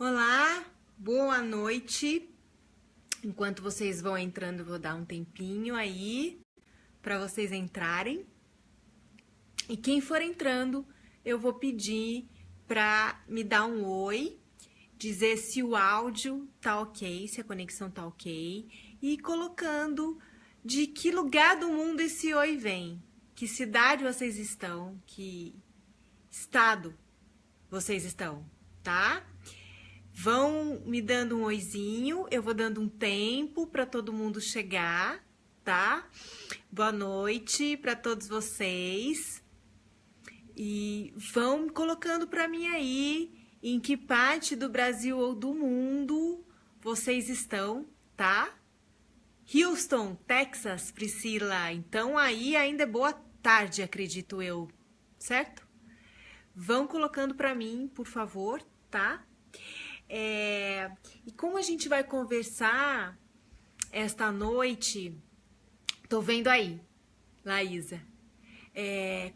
Olá, boa noite. Enquanto vocês vão entrando, eu vou dar um tempinho aí para vocês entrarem. E quem for entrando, eu vou pedir para me dar um oi, dizer se o áudio tá ok, se a conexão tá ok, e colocando de que lugar do mundo esse oi vem, que cidade vocês estão, que estado vocês estão, tá? Vão me dando um oizinho, eu vou dando um tempo para todo mundo chegar, tá? Boa noite para todos vocês. E vão colocando para mim aí em que parte do Brasil ou do mundo vocês estão, tá? Houston, Texas, Priscila. Então aí ainda é boa tarde, acredito eu, certo? Vão colocando para mim, por favor, tá? E como a gente vai conversar esta noite, tô vendo aí, Laísa,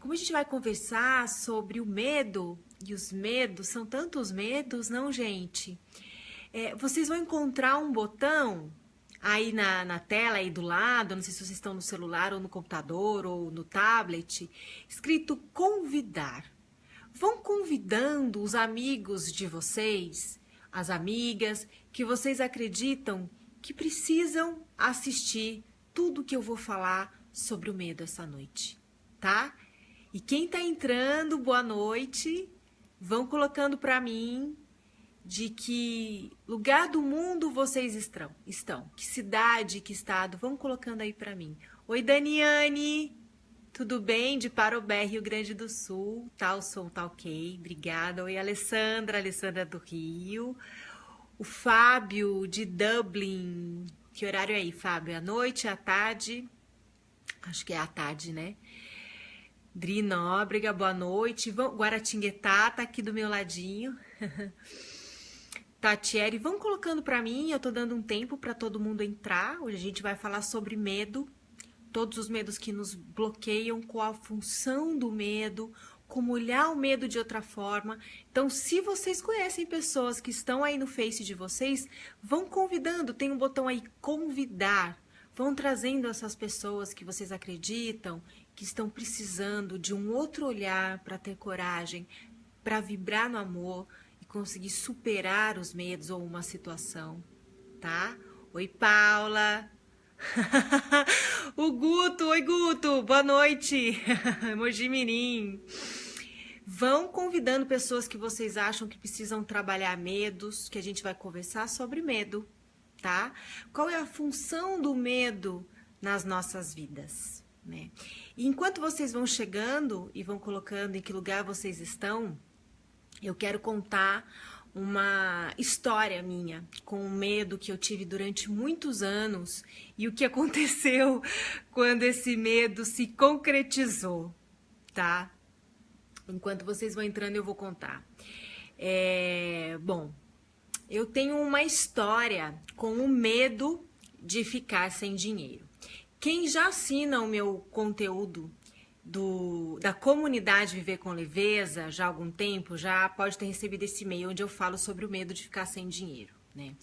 como a gente vai conversar sobre o medo, e os medos, são tantos medos, não, gente? Vocês vão encontrar um botão aí na tela, aí do lado, não sei se vocês estão no celular, ou no computador, ou no tablet, escrito convidar. Vão convidando os amigos de vocês, as amigas, que vocês acreditam que precisam assistir tudo que eu vou falar sobre o medo essa noite, tá? E quem tá entrando, boa noite, vão colocando para mim de que lugar do mundo vocês estão, que cidade, que estado, vão colocando aí para mim. Oi, Daniane! Tudo bem? De Parobé, Rio Grande do Sul. Tá, o som tá ok. Obrigada. Oi, Alessandra do Rio. O Fábio, de Dublin. Que horário é aí, Fábio? À noite, à tarde? Acho que é à tarde, né? Dri Nóbrega, boa noite. Guaratinguetá tá aqui do meu ladinho. Tatieri, vão colocando pra mim. Eu tô dando um tempo pra todo mundo entrar. Hoje a gente vai falar sobre medo. Todos os medos que nos bloqueiam, qual a função do medo, como olhar o medo de outra forma. Então, se vocês conhecem pessoas que estão aí no Face de vocês, vão convidando, tem um botão aí, convidar. Vão trazendo essas pessoas que vocês acreditam, que estão precisando de um outro olhar para ter coragem, para vibrar no amor e conseguir superar os medos ou uma situação, tá? Oi, Paula! O Guto, oi Guto, boa noite. Mojimirim. Vão convidando pessoas que vocês acham que precisam trabalhar medos, que a gente vai conversar sobre medo, tá? Qual é a função do medo nas nossas vidas, né? E enquanto vocês vão chegando e vão colocando em que lugar vocês estão, eu quero contar uma história minha com o medo que eu tive durante muitos anos e o que aconteceu quando esse medo se concretizou, tá? Enquanto vocês vão entrando, eu vou contar. Bom, eu tenho uma história com o medo de ficar sem dinheiro. Quem já assina o meu conteúdo da comunidade Viver com Leveza, já há algum tempo, já pode ter recebido esse e-mail onde eu falo sobre o medo de ficar sem dinheiro, né?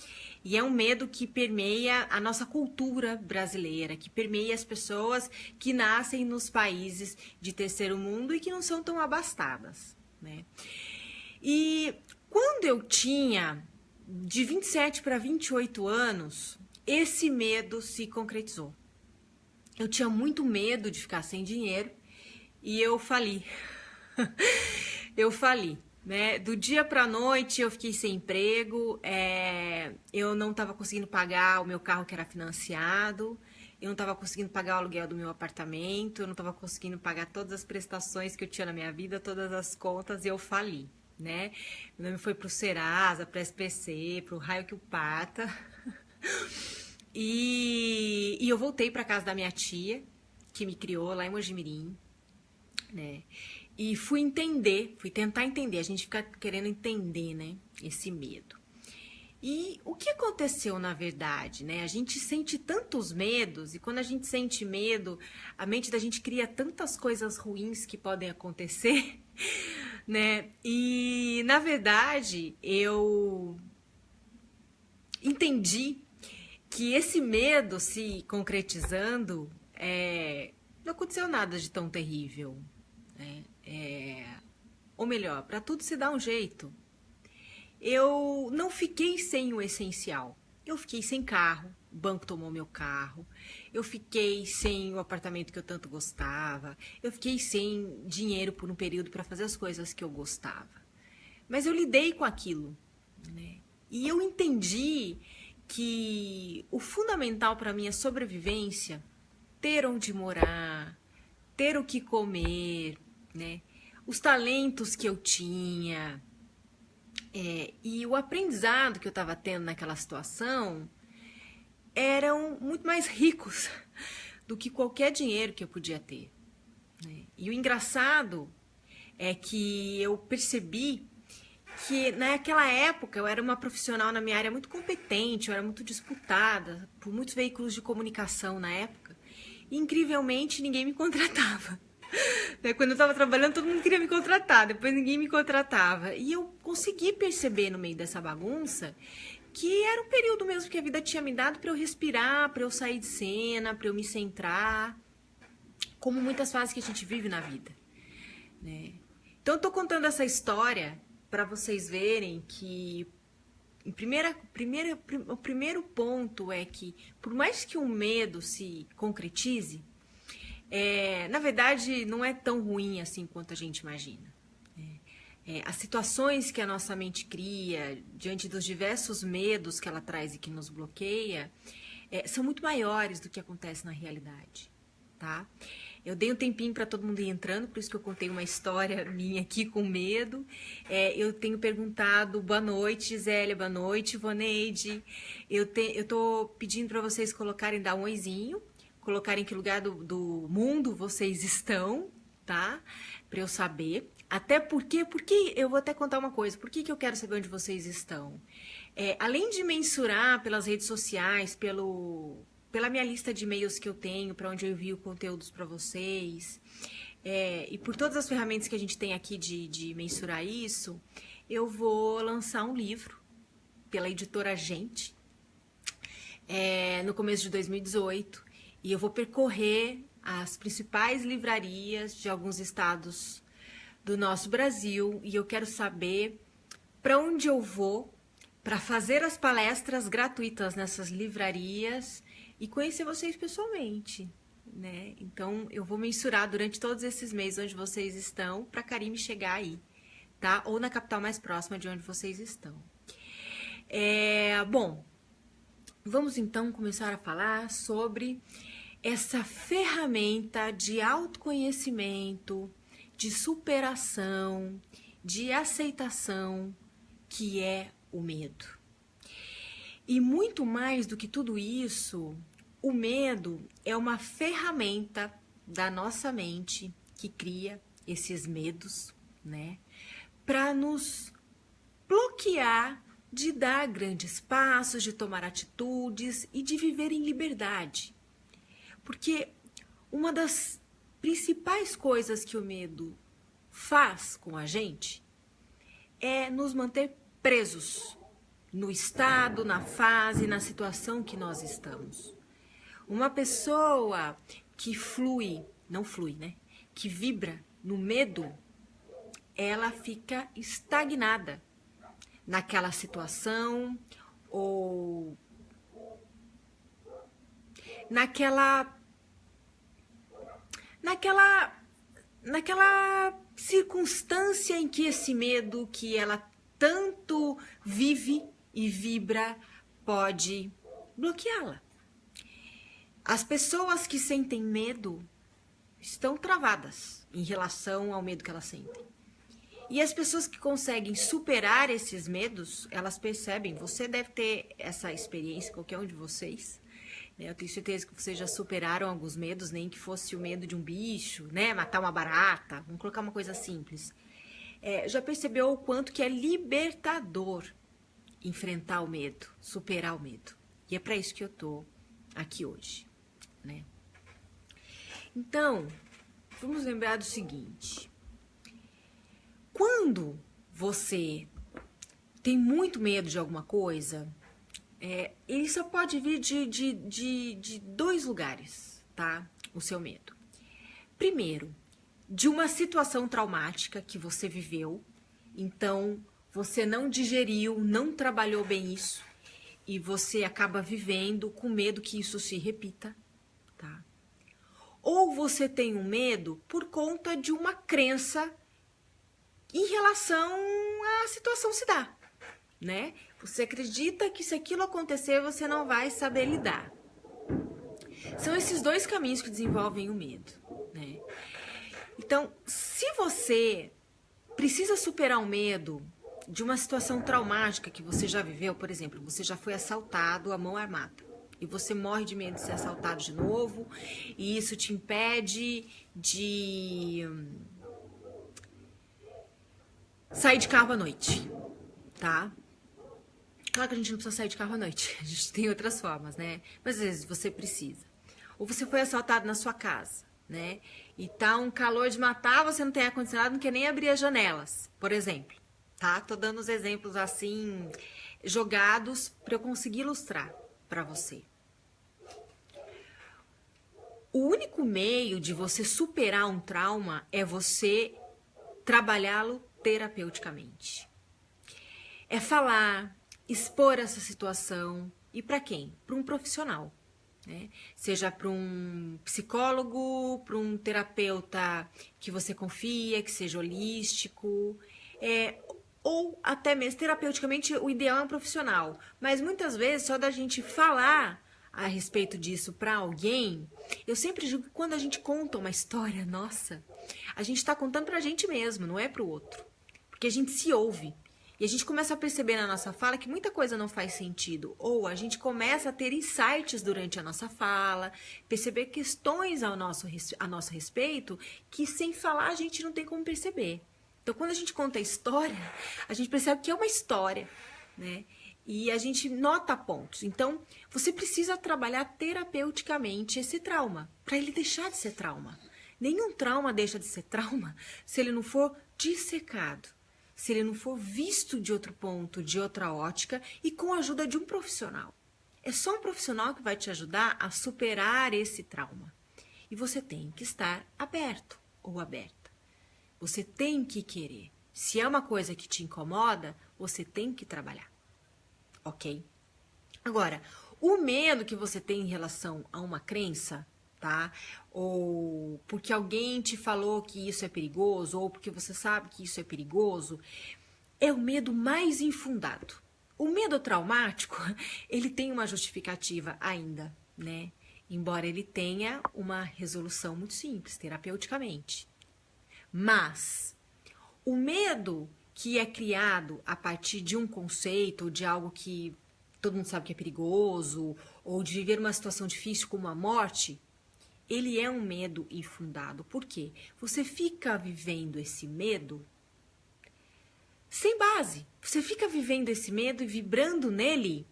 E é um medo que permeia a nossa cultura brasileira, que permeia as pessoas que nascem nos países de terceiro mundo e que não são tão abastadas, né? E quando eu tinha de 27 para 28 anos, esse medo se concretizou. Eu tinha muito medo de ficar sem dinheiro e eu fali. Eu fali, né? Do dia pra noite eu fiquei sem emprego, eu não estava conseguindo pagar o meu carro que era financiado, eu não estava conseguindo pagar o aluguel do meu apartamento, eu não estava conseguindo pagar todas as prestações que eu tinha na minha vida, todas as contas, e eu fali, né? Meu nome foi pro Serasa, pro SPC, pro raio que o parta. E eu voltei para casa da minha tia, que me criou lá em Mojimirim, né? E fui tentar entender, a gente fica querendo entender, né, esse medo. E o que aconteceu na verdade, né? A gente sente tantos medos e quando a gente sente medo, a mente da gente cria tantas coisas ruins que podem acontecer, né? E na verdade, eu entendi que esse medo se concretizando, não aconteceu nada de tão terrível, né? Ou melhor, para tudo se dá um jeito. Eu não fiquei sem o essencial. Eu fiquei sem carro, o banco tomou meu carro. Eu fiquei sem o apartamento que eu tanto gostava. Eu fiquei sem dinheiro por um período para fazer as coisas que eu gostava. Mas eu lidei com aquilo, né? E eu entendi que o fundamental para minha sobrevivência, ter onde morar, ter o que comer, né? Os talentos que eu tinha, e o aprendizado que eu estava tendo naquela situação eram muito mais ricos do que qualquer dinheiro que eu podia ter, né? E o engraçado é que eu percebi que naquela época eu era uma profissional na minha área muito competente, eu era muito disputada por muitos veículos de comunicação na época, e incrivelmente ninguém me contratava. Quando eu estava trabalhando, todo mundo queria me contratar, depois ninguém me contratava. E eu consegui perceber no meio dessa bagunça que era um período mesmo que a vida tinha me dado para eu respirar, para eu sair de cena, para eu me centrar, como muitas fases que a gente vive na vida, né? Então eu tô contando essa história para vocês verem que o primeiro ponto é que, por mais que o medo se concretize, na verdade, não é tão ruim assim quanto a gente imagina. As situações que a nossa mente cria, diante dos diversos medos que ela traz e que nos bloqueia, são muito maiores do que acontece na realidade, tá? Eu dei um tempinho para todo mundo ir entrando, por isso que eu contei uma história minha aqui com medo. Eu tenho perguntado, boa noite, Zélia, boa noite, Voneide. Eu tô pedindo para vocês colocarem, dar um oizinho, colocarem em que lugar do mundo vocês estão, tá? Para eu saber. Até porque eu vou até contar uma coisa, por que eu quero saber onde vocês estão? Além de mensurar pelas redes sociais, pela minha lista de e-mails que eu tenho, para onde eu envio conteúdos para vocês, e por todas as ferramentas que a gente tem aqui de mensurar isso, eu vou lançar um livro pela editora Gente, no começo de 2018, e eu vou percorrer as principais livrarias de alguns estados do nosso Brasil, e eu quero saber para onde eu vou para fazer as palestras gratuitas nessas livrarias e conhecer vocês pessoalmente, né? Então, eu vou mensurar durante todos esses meses onde vocês estão para Karime chegar aí, tá? Ou na capital mais próxima de onde vocês estão. Bom, vamos então começar a falar sobre essa ferramenta de autoconhecimento, de superação, de aceitação, que é o medo. E muito mais do que tudo isso, o medo é uma ferramenta da nossa mente que cria esses medos, né, para nos bloquear de dar grandes passos, de tomar atitudes e de viver em liberdade. Porque uma das principais coisas que o medo faz com a gente é nos manter presos no estado, na fase, na situação que nós estamos. Uma pessoa que que vibra no medo, ela fica estagnada naquela situação ou naquela circunstância em que esse medo que ela tanto vive e vibra pode bloqueá-la. As pessoas que sentem medo estão travadas em relação ao medo que elas sentem. E as pessoas que conseguem superar esses medos, elas percebem, você deve ter essa experiência, qualquer um de vocês, né? Eu tenho certeza que vocês já superaram alguns medos, nem que fosse o medo de um bicho, né? Matar uma barata, vamos colocar uma coisa simples. Já percebeu o quanto que é libertador enfrentar o medo, superar o medo. E é para isso que eu tô aqui hoje, né? Então, vamos lembrar do seguinte. Quando você tem muito medo de alguma coisa, ele só pode vir de dois lugares, tá? O seu medo. Primeiro, de uma situação traumática que você viveu, então você não digeriu, não trabalhou bem isso, e você acaba vivendo com medo que isso se repita, tá? Ou você tem um medo por conta de uma crença em relação à situação se dar, né? Você acredita que se aquilo acontecer, você não vai saber lidar. São esses dois caminhos que desenvolvem o medo, né? Então, se você precisa superar o medo de uma situação traumática que você já viveu, por exemplo, você já foi assaltado à mão armada e você morre de medo de ser assaltado de novo e isso te impede de sair de carro à noite, tá? Claro que a gente não precisa sair de carro à noite, a gente tem outras formas, né? Mas às vezes você precisa. Ou você foi assaltado na sua casa, né? E tá um calor de matar, você não tem ar-condicionado, não quer nem abrir as janelas, por exemplo, tá? Tô dando os exemplos assim, jogados para eu conseguir ilustrar para você. O único meio de você superar um trauma é você trabalhá-lo terapeuticamente. É falar, expor essa situação. E para quem? Para um profissional, né? Seja para um psicólogo, para um terapeuta que você confia, que seja holístico, ou até mesmo terapeuticamente o ideal é um profissional. Mas muitas vezes só da gente falar a respeito disso para alguém, eu sempre digo que quando a gente conta uma história nossa, a gente está contando para a gente mesmo, não é para o outro. Porque a gente se ouve. E a gente começa a perceber na nossa fala que muita coisa não faz sentido. Ou a gente começa a ter insights durante a nossa fala, perceber questões a nosso respeito que sem falar a gente não tem como perceber. Então, quando a gente conta a história, a gente percebe que é uma história, né? E a gente nota pontos. Então, você precisa trabalhar terapeuticamente esse trauma, para ele deixar de ser trauma. Nenhum trauma deixa de ser trauma se ele não for dissecado, se ele não for visto de outro ponto, de outra ótica e com a ajuda de um profissional. É só um profissional que vai te ajudar a superar esse trauma. E você tem que estar aberto ou aberta. Você tem que querer. Se é uma coisa que te incomoda, você tem que trabalhar. Ok? Agora, o medo que você tem em relação a uma crença, tá? Ou porque alguém te falou que isso é perigoso, ou porque você sabe que isso é perigoso, é o medo mais infundado. O medo traumático, ele tem uma justificativa ainda, né? Embora ele tenha uma resolução muito simples, terapeuticamente. Mas o medo que é criado a partir de um conceito, ou de algo que todo mundo sabe que é perigoso, ou de viver uma situação difícil como a morte, ele é um medo infundado. Por quê? Você fica vivendo esse medo sem base. Você fica vivendo esse medo e vibrando nele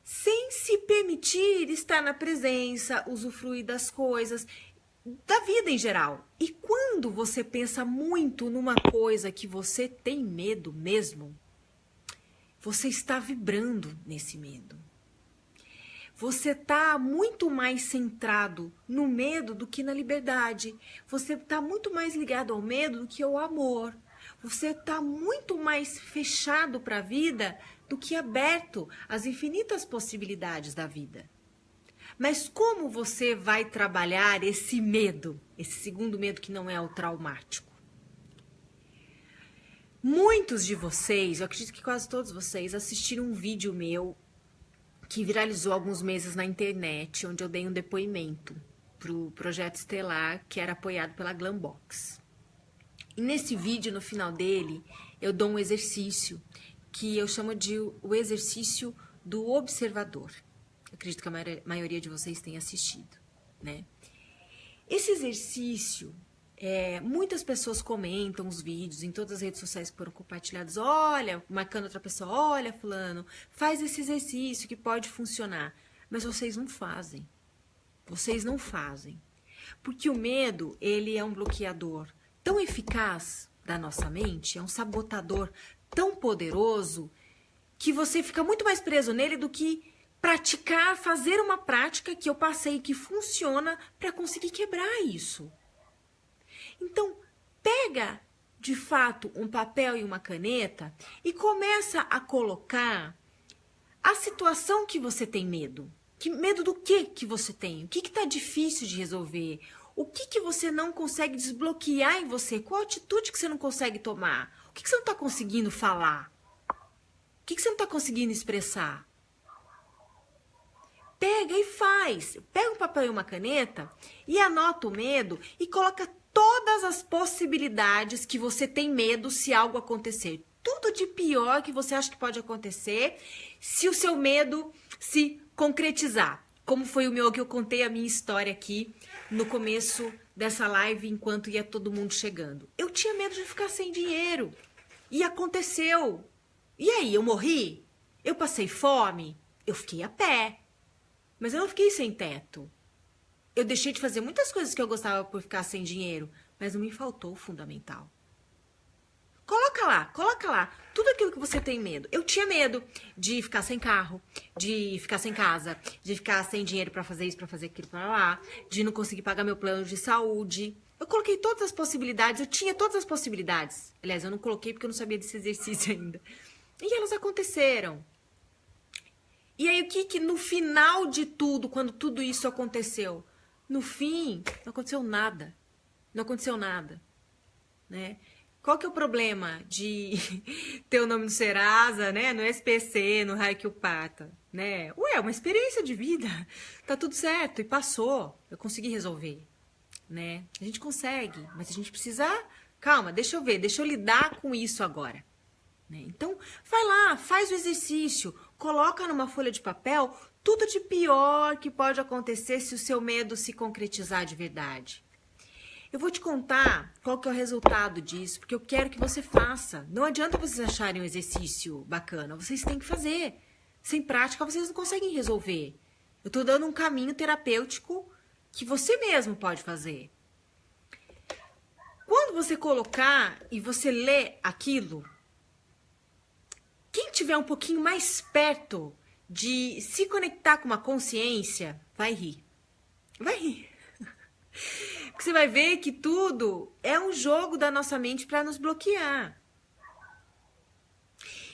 sem se permitir estar na presença, usufruir das coisas, da vida em geral. E quando você pensa muito numa coisa que você tem medo mesmo, você está vibrando nesse medo. Você está muito mais centrado no medo do que na liberdade. Você está muito mais ligado ao medo do que ao amor. Você está muito mais fechado para a vida do que aberto às infinitas possibilidades da vida. Mas como você vai trabalhar esse medo, esse segundo medo que não é o traumático? Muitos de vocês, eu acredito que quase todos vocês, assistiram um vídeo meu que viralizou há alguns meses na internet, onde eu dei um depoimento para o Projeto Estelar, que era apoiado pela Glambox. E nesse vídeo, no final dele, eu dou um exercício que eu chamo de o exercício do observador. Eu acredito que a maioria de vocês tenha assistido, né? Esse exercício, muitas pessoas comentam os vídeos em todas as redes sociais que foram compartilhados. Olha, marcando outra pessoa, olha, fulano, faz esse exercício que pode funcionar. Mas vocês não fazem. Vocês não fazem. Porque o medo, ele é um bloqueador tão eficaz da nossa mente, é um sabotador tão poderoso que você fica muito mais preso nele do que praticar, fazer uma prática que eu passei, que funciona para conseguir quebrar isso. Então, pega de fato um papel e uma caneta e começa a colocar a situação que você tem medo. Que medo do que você tem? O que está difícil de resolver? O que você não consegue desbloquear em você? Qual a atitude que você não consegue tomar? O que você não está conseguindo falar? O que você não está conseguindo expressar? Pega e faz. Pega um papel e uma caneta e anota o medo e coloca todas as possibilidades que você tem medo se algo acontecer. Tudo de pior que você acha que pode acontecer se o seu medo se concretizar. Como foi o meu que eu contei a minha história aqui no começo dessa live enquanto ia todo mundo chegando. Eu tinha medo de ficar sem dinheiro. E aconteceu. E aí, eu morri? Eu passei fome? Eu fiquei a pé. Mas eu não fiquei sem teto. Eu deixei de fazer muitas coisas que eu gostava por ficar sem dinheiro, mas não me faltou o fundamental. Coloca lá, tudo aquilo que você tem medo. Eu tinha medo de ficar sem carro, de ficar sem casa, de ficar sem dinheiro pra fazer isso, pra fazer aquilo, pra lá, de não conseguir pagar meu plano de saúde. Eu coloquei todas as possibilidades, eu tinha todas as possibilidades. Aliás, eu não coloquei porque eu não sabia desse exercício ainda. E elas aconteceram. E aí, o que no final de tudo, quando tudo isso aconteceu? No fim, não aconteceu nada. Não aconteceu nada, né? Qual que é o problema de ter o nome no Serasa, né? No SPC, no Raikopata, né? Ué, uma experiência de vida. Tá tudo certo e passou. Eu consegui resolver, né? A gente consegue, mas a gente precisa... Calma, deixa eu ver, deixa eu lidar com isso agora. Né? Então, vai lá, faz o exercício, coloca numa folha de papel tudo de pior que pode acontecer se o seu medo se concretizar de verdade. Eu vou te contar qual que é o resultado disso, porque eu quero que você faça. Não adianta vocês acharem um exercício bacana, vocês têm que fazer. Sem prática, vocês não conseguem resolver. Eu estou dando um caminho terapêutico que você mesmo pode fazer. Quando você colocar e você ler aquilo, quem tiver um pouquinho mais perto de se conectar com uma consciência, vai rir. Vai rir. Porque você vai ver que tudo é um jogo da nossa mente para nos bloquear.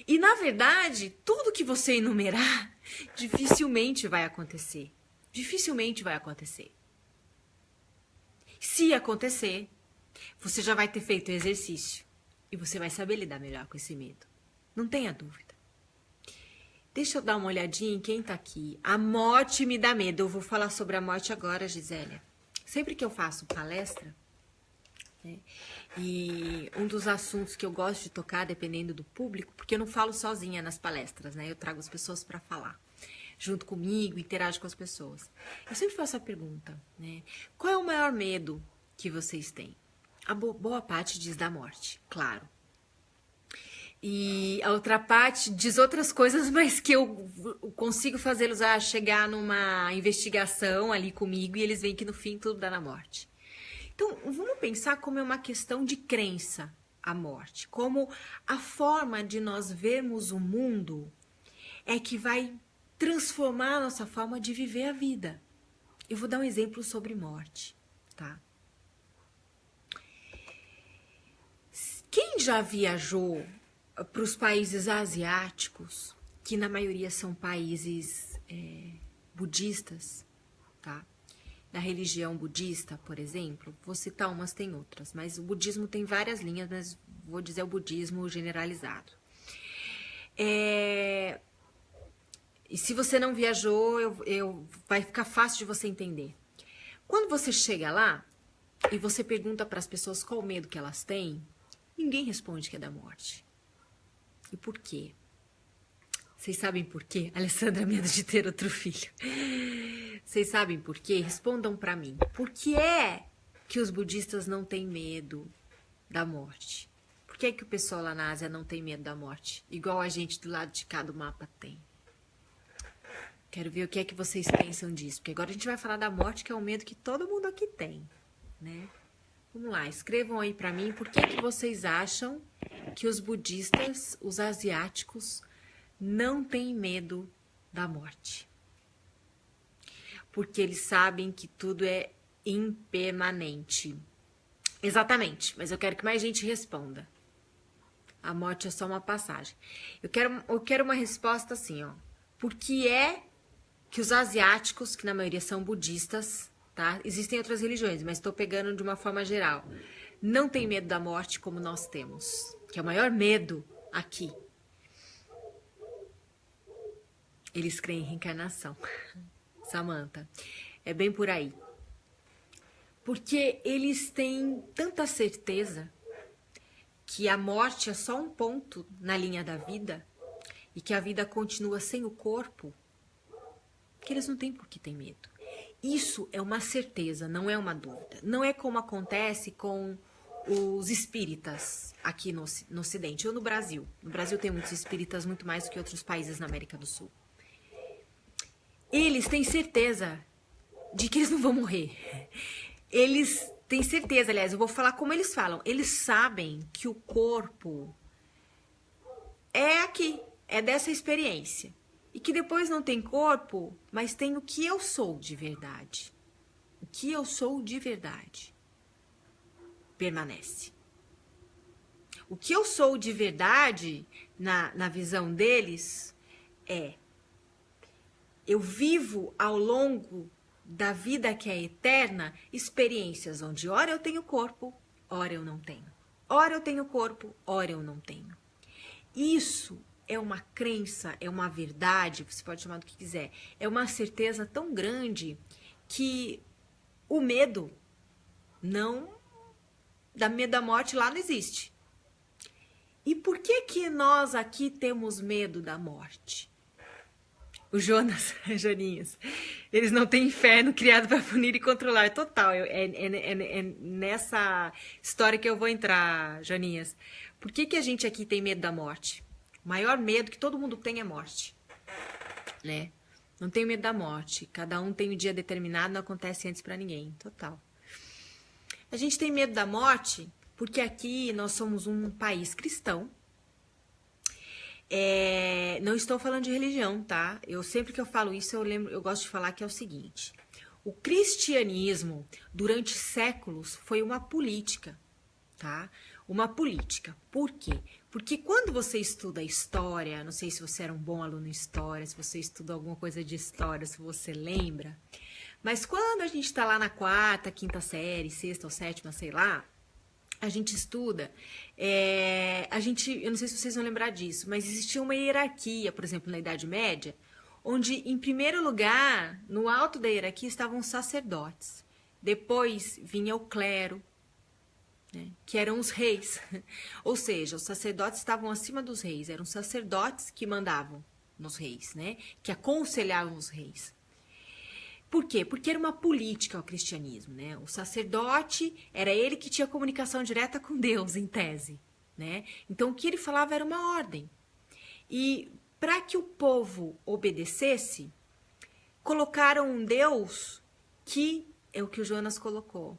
E, na verdade, tudo que você enumerar dificilmente vai acontecer. Dificilmente vai acontecer. Se acontecer, você já vai ter feito o exercício. E você vai saber lidar melhor com esse medo. Não tenha dúvida. Deixa eu dar uma olhadinha em quem tá aqui. A morte me dá medo. Eu vou falar sobre a morte agora, Gisélia. Sempre que eu faço palestra, né, e um dos assuntos que eu gosto de tocar, dependendo do público, porque eu não falo sozinha nas palestras, né? Eu trago as pessoas para falar, junto comigo, interajo com as pessoas. Eu sempre faço a pergunta, né? Qual é o maior medo que vocês têm? A boa parte diz da morte, claro. E a outra parte diz outras coisas, mas que eu consigo fazê-los a chegar numa investigação ali comigo e eles veem que no fim tudo dá na morte. Então, vamos pensar como é uma questão de crença a morte. Como a forma de nós vermos o mundo é que vai transformar a nossa forma de viver a vida. Eu vou dar um exemplo sobre morte, tá? Quem já viajou para os países asiáticos, que na maioria são países budistas, tá? Da religião budista, por exemplo, vou citar umas, tem outras, mas o budismo tem várias linhas, mas vou dizer o budismo generalizado. E se você não viajou, vai ficar fácil de você entender. Quando você chega lá e você pergunta para as pessoas qual o medo que elas têm, ninguém responde que é da morte. E por quê? Vocês sabem por quê? Alessandra, medo de ter outro filho. Vocês sabem por quê? Respondam para mim. Por que é que os budistas não têm medo da morte? Por que é que o pessoal lá na Ásia não tem medo da morte? Igual a gente do lado de cá do mapa tem. Quero ver o que é que vocês pensam disso. Porque agora a gente vai falar da morte, que é o medo que todo mundo aqui tem, né? Vamos lá, escrevam aí para mim por que vocês acham que os budistas, os asiáticos, não têm medo da morte. Porque eles sabem que tudo é impermanente. Exatamente, mas eu quero que mais gente responda. A morte é só uma passagem. Eu quero uma resposta assim, ó. Por que é que os asiáticos, que na maioria são budistas, tá? Existem outras religiões, mas estou pegando de uma forma geral. Não tem medo da morte como nós temos, que é o maior medo aqui. Eles creem em reencarnação. Samantha, é bem por aí. Porque eles têm tanta certeza que a morte é só um ponto na linha da vida e que a vida continua sem o corpo, que eles não têm por que ter medo. Isso é uma certeza, não é uma dúvida. Não é como acontece com os espíritas aqui no Ocidente ou no Brasil. No Brasil tem muitos espíritas, muito mais do que outros países na América do Sul. Eles têm certeza de que eles não vão morrer. Eles têm certeza, aliás, eu vou falar como eles falam. Eles sabem que o corpo é aqui, é dessa experiência. E que depois não tem corpo, mas tem o que eu sou de verdade. O que eu sou de verdade permanece. O que eu sou de verdade, na visão deles, é: eu vivo ao longo da vida que é eterna, experiências onde ora eu tenho corpo, ora eu não tenho. Ora eu tenho corpo, ora eu não tenho. Isso é uma crença, é uma verdade, você pode chamar do que quiser. É uma certeza tão grande que o medo medo da morte lá não existe. E por que nós aqui temos medo da morte? O Jonas, Joninhas, eles não têm inferno criado para punir e controlar. Total, é nessa história que eu vou entrar, Joninhas. Por que a gente aqui tem medo da morte? O maior medo que todo mundo tem é morte, né? Não tenho medo da morte. Cada um tem um dia determinado, não acontece antes para ninguém. Total. A gente tem medo da morte porque aqui nós somos um país cristão. Não estou falando de religião, tá? Sempre que eu falo isso, eu gosto de falar que é o seguinte: o cristianismo, durante séculos, foi uma política, tá? Uma política. Por quê? Porque quando você estuda história, não sei se você era um bom aluno em história, se você estudou alguma coisa de história, se você lembra, mas quando a gente está lá na 4ª, 5ª série, 6ª ou 7ª, sei lá, a gente estuda, eu não sei se vocês vão lembrar disso, mas existia uma hierarquia, por exemplo, na Idade Média, onde, em primeiro lugar, no alto da hierarquia estavam os sacerdotes. Depois vinha o clero, né, que eram os reis. Ou seja, os sacerdotes estavam acima dos reis, eram os sacerdotes que mandavam nos reis, né, que aconselhavam os reis. Por quê? Porque era uma política o cristianismo, né? O sacerdote era ele que tinha comunicação direta com Deus, em tese, né? Então, o que ele falava era uma ordem. E para que o povo obedecesse, colocaram um Deus que, é o que o Jonas colocou,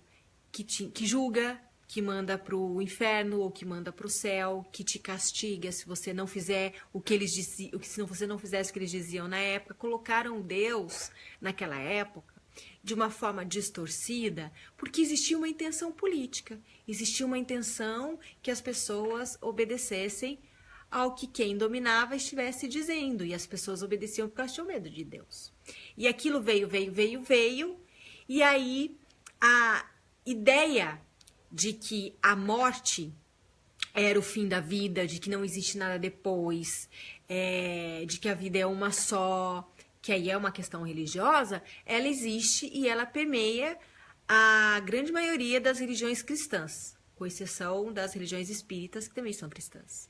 que julga, que manda para o inferno ou que manda para o céu, que te castiga se você não fizer o que eles diziam, se você não fizesse o que eles diziam na época. Colocaram Deus naquela época de uma forma distorcida, porque existia uma intenção política, existia uma intenção que as pessoas obedecessem ao que quem dominava estivesse dizendo, e as pessoas obedeciam porque elas tinham medo de Deus. E aquilo veio, e aí a ideia de que a morte era o fim da vida, de que não existe nada depois, de que a vida é uma só, que aí é uma questão religiosa, ela existe e ela permeia a grande maioria das religiões cristãs, com exceção das religiões espíritas, que também são cristãs.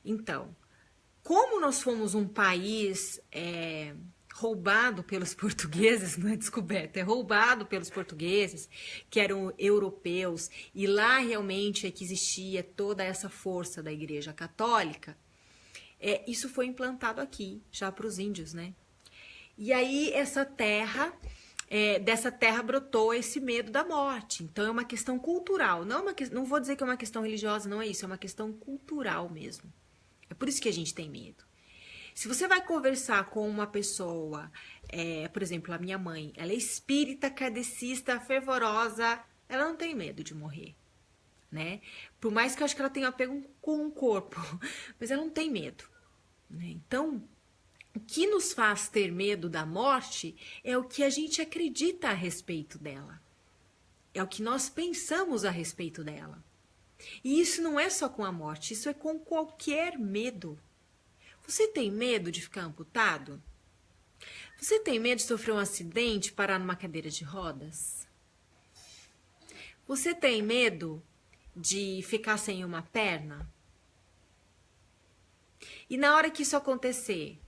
Então, como nós fomos um país roubado pelos portugueses, não é descoberto, é roubado pelos portugueses, que eram europeus, e lá realmente é que existia toda essa força da Igreja Católica, isso foi implantado aqui, já para os índios, né? E aí essa terra, dessa terra brotou esse medo da morte. Então é uma questão cultural, não vou dizer que é uma questão religiosa, não é isso, é uma questão cultural mesmo. É por isso que a gente tem medo. Se você vai conversar com uma pessoa, por exemplo, a minha mãe, ela é espírita, kardecista, fervorosa, ela não tem medo de morrer, né? Por mais que eu acho que ela tenha apego com o corpo, mas ela não tem medo, né? Então, o que nos faz ter medo da morte é o que a gente acredita a respeito dela. É o que nós pensamos a respeito dela. E isso não é só com a morte, isso é com qualquer medo. Você tem medo de ficar amputado? Você tem medo de sofrer um acidente e parar numa cadeira de rodas? Você tem medo de ficar sem uma perna? E na hora que isso acontecer,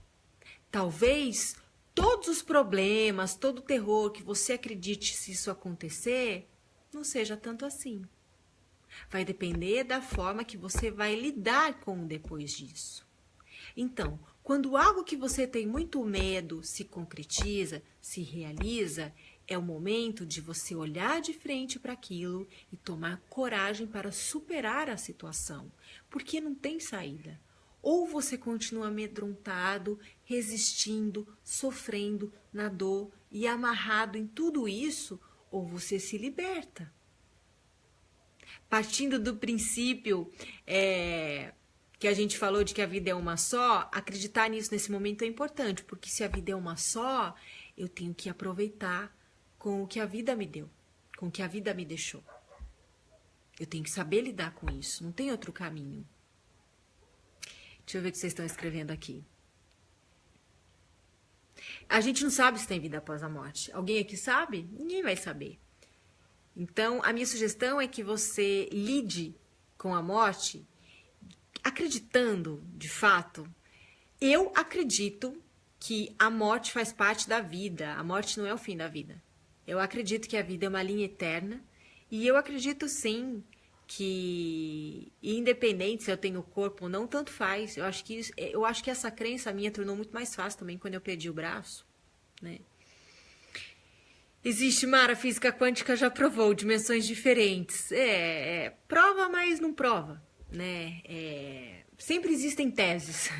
talvez todos os problemas, todo o terror que você acredite se isso acontecer, não seja tanto assim. Vai depender da forma que você vai lidar com depois disso. Então, quando algo que você tem muito medo se concretiza, se realiza, é o momento de você olhar de frente para aquilo e tomar coragem para superar a situação, porque não tem saída. Ou você continua amedrontado, resistindo, sofrendo na dor e amarrado em tudo isso, ou você se liberta. Partindo do princípio que a gente falou de que a vida é uma só, acreditar nisso nesse momento é importante, porque se a vida é uma só, eu tenho que aproveitar com o que a vida me deu, com o que a vida me deixou. Eu tenho que saber lidar com isso, não tem outro caminho. Deixa eu ver o que vocês estão escrevendo aqui. A gente não sabe se tem vida após a morte. Alguém aqui sabe? Ninguém vai saber. Então, a minha sugestão é que você lide com a morte acreditando, de fato. Eu acredito que a morte faz parte da vida. A morte não é o fim da vida. Eu acredito que a vida é uma linha eterna. E eu acredito, sim, que independente se eu tenho corpo ou não, tanto faz. Eu acho que essa crença minha tornou muito mais fácil também quando eu perdi o braço, né? Existe, Mara, física quântica já provou dimensões diferentes. Prova, mas não prova, né? Sempre existem teses,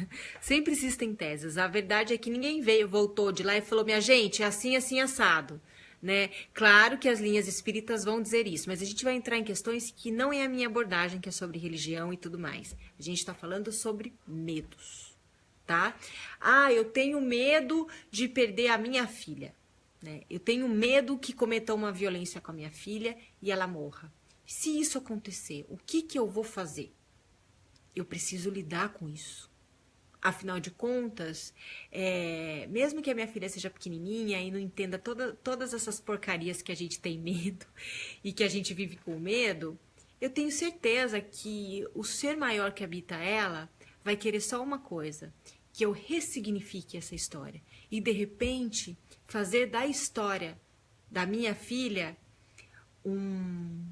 sempre existem teses. A verdade é que ninguém voltou de lá e falou, minha gente, é assim, assim, assado, né? Claro que as linhas espíritas vão dizer isso, mas a gente vai entrar em questões que não é a minha abordagem, que é sobre religião e tudo mais. A gente está falando sobre medos, tá? Ah, eu tenho medo de perder a minha filha. Eu tenho medo que cometam uma violência com a minha filha e ela morra. Se isso acontecer, o que eu vou fazer? Eu preciso lidar com isso. Afinal de contas, mesmo que a minha filha seja pequenininha e não entenda todas essas porcarias que a gente tem medo e que a gente vive com medo, eu tenho certeza que o ser maior que habita ela vai querer só uma coisa, que eu ressignifique essa história. E, de repente, fazer da história da minha filha um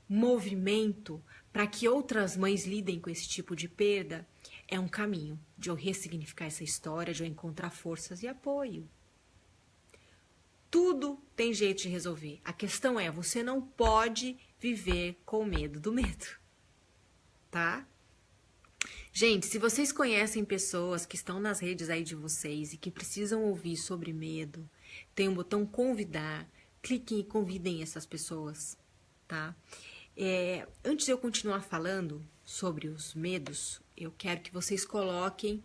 movimento para que outras mães lidem com esse tipo de perda é um caminho de eu ressignificar essa história, de eu encontrar forças e apoio. Tudo tem jeito de resolver. A questão é, você não pode viver com medo do medo, tá? Gente, se vocês conhecem pessoas que estão nas redes aí de vocês e que precisam ouvir sobre medo, tem um botão convidar, cliquem e convidem essas pessoas, tá? Antes de eu continuar falando sobre os medos, eu quero que vocês coloquem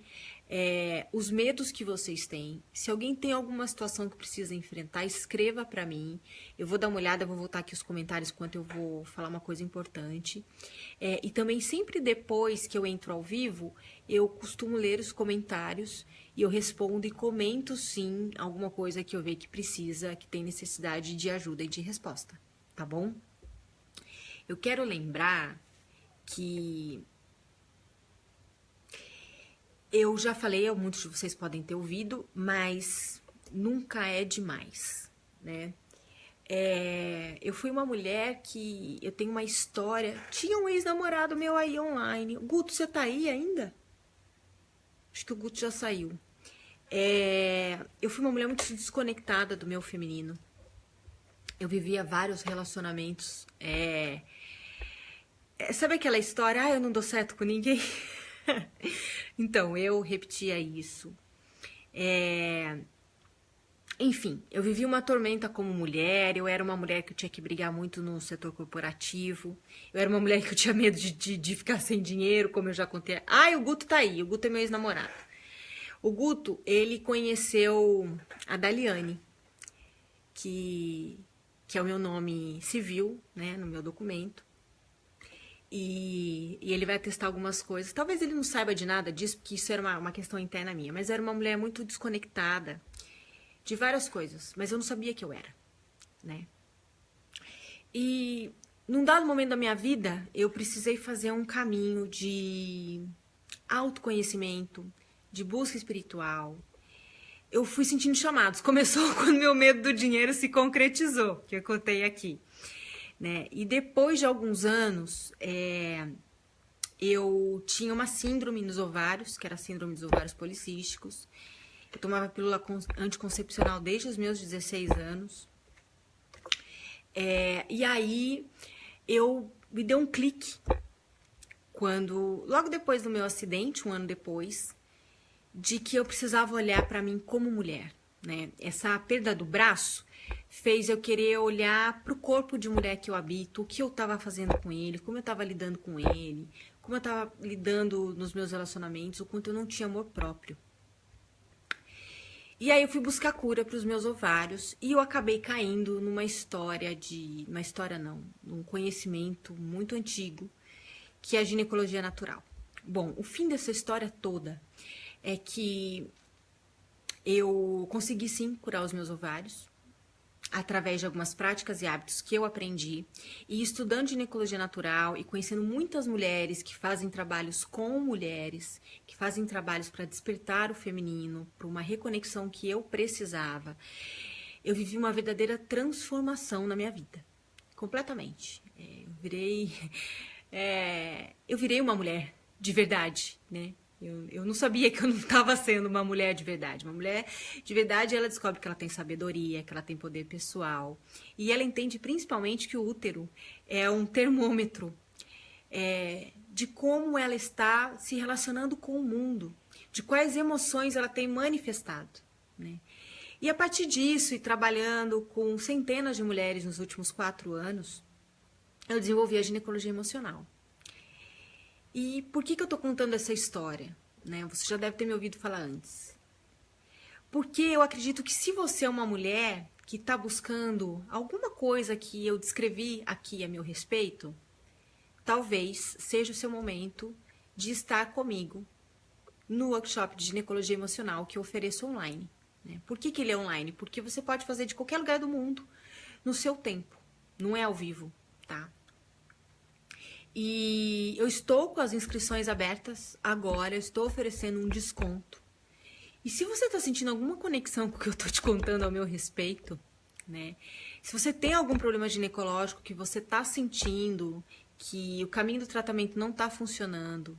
os medos que vocês têm. Se alguém tem alguma situação que precisa enfrentar, escreva para mim. Eu vou dar uma olhada, vou voltar aqui os comentários enquanto eu vou falar uma coisa importante. E também sempre depois que eu entro ao vivo, eu costumo ler os comentários e eu respondo e comento sim alguma coisa que eu ver que precisa, que tem necessidade de ajuda e de resposta, tá bom? Eu quero lembrar que eu já falei, muitos de vocês podem ter ouvido, mas nunca é demais, né? Eu fui uma mulher que eu tenho uma história. Tinha um ex-namorado meu aí online. Guto, você tá aí ainda? Acho que o Guto já saiu. Eu fui uma mulher muito desconectada do meu feminino. Eu vivia vários relacionamentos. Sabe aquela história? Eu não dou certo com ninguém. Então, eu repetia isso. Enfim, eu vivi uma tormenta como mulher, eu era uma mulher que eu tinha que brigar muito no setor corporativo, eu era uma mulher que eu tinha medo de ficar sem dinheiro, como eu já contei. Ah, e o Guto tá aí, o Guto é meu ex-namorado. O Guto, ele conheceu a Daliane, que é o meu nome civil, né, no meu documento. E ele vai testar algumas coisas. Talvez ele não saiba de nada disso, porque isso era uma questão interna minha. Mas era uma mulher muito desconectada de várias coisas. Mas eu não sabia que eu era, né? E num dado momento da minha vida, eu precisei fazer um caminho de autoconhecimento, de busca espiritual. Eu fui sentindo chamados. Começou quando meu medo do dinheiro se concretizou, que eu contei aqui. Né? E depois de alguns anos, eu tinha uma síndrome nos ovários, que era a síndrome dos ovários policísticos. Eu tomava pílula anticoncepcional desde os meus 16 anos. E aí, me deu um clique quando, logo depois do meu acidente, um ano depois, de que eu precisava olhar para mim como mulher. Né? Essa perda do braço fez eu querer olhar para o corpo de mulher que eu habito, o que eu estava fazendo com ele, como eu estava lidando com ele, como eu estava lidando nos meus relacionamentos, o quanto eu não tinha amor próprio. E aí eu fui buscar cura para os meus ovários e eu acabei caindo num conhecimento muito antigo, que é a ginecologia natural. Bom, o fim dessa história toda é que eu consegui sim curar os meus ovários, através de algumas práticas e hábitos que eu aprendi, e estudando ginecologia natural e conhecendo muitas mulheres que fazem trabalhos com mulheres, que fazem trabalhos para despertar o feminino, para uma reconexão que eu precisava, eu vivi uma verdadeira transformação na minha vida, completamente. Eu virei uma mulher de verdade, né? Eu não sabia que eu não estava sendo uma mulher de verdade. Uma mulher de verdade, ela descobre que ela tem sabedoria, que ela tem poder pessoal. E ela entende principalmente que o útero é um termômetro de como ela está se relacionando com o mundo, de quais emoções ela tem manifestado, né? E a partir disso, e trabalhando com centenas de mulheres nos últimos 4 anos, eu desenvolvi a ginecologia emocional. E por que eu estou contando essa história? Né? Você já deve ter me ouvido falar antes. Porque eu acredito que se você é uma mulher que está buscando alguma coisa que eu descrevi aqui a meu respeito, talvez seja o seu momento de estar comigo no workshop de ginecologia emocional que eu ofereço online. Né? Por que ele é online? Porque você pode fazer de qualquer lugar do mundo, no seu tempo. Não é ao vivo, tá? E eu estou com as inscrições abertas agora, eu estou oferecendo um desconto. E se você está sentindo alguma conexão com o que eu estou te contando ao meu respeito, né? Se você tem algum problema ginecológico que você está sentindo, que o caminho do tratamento não está funcionando,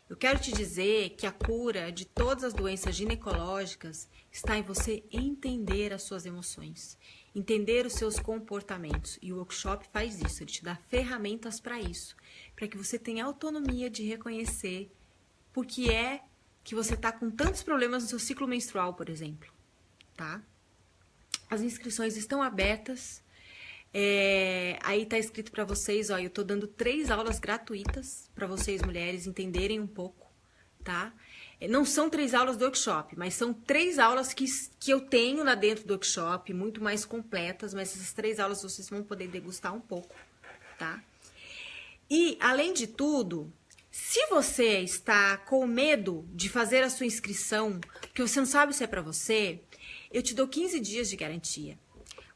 eu quero te dizer que a cura de todas as doenças ginecológicas está em você entender as suas emoções, entender os seus comportamentos. E o workshop faz isso, ele te dá ferramentas para isso, para que você tenha autonomia de reconhecer por que é que você está com tantos problemas no seu ciclo menstrual, por exemplo, tá? As inscrições estão abertas. Aí está escrito para vocês, ó, eu estou dando 3 aulas gratuitas para vocês, mulheres, entenderem um pouco, tá? Não são 3 aulas do workshop, mas são 3 aulas que eu tenho lá dentro do workshop, muito mais completas, mas essas 3 aulas vocês vão poder degustar um pouco, tá? E, além de tudo, se você está com medo de fazer a sua inscrição, porque você não sabe se é para você, eu te dou 15 dias de garantia.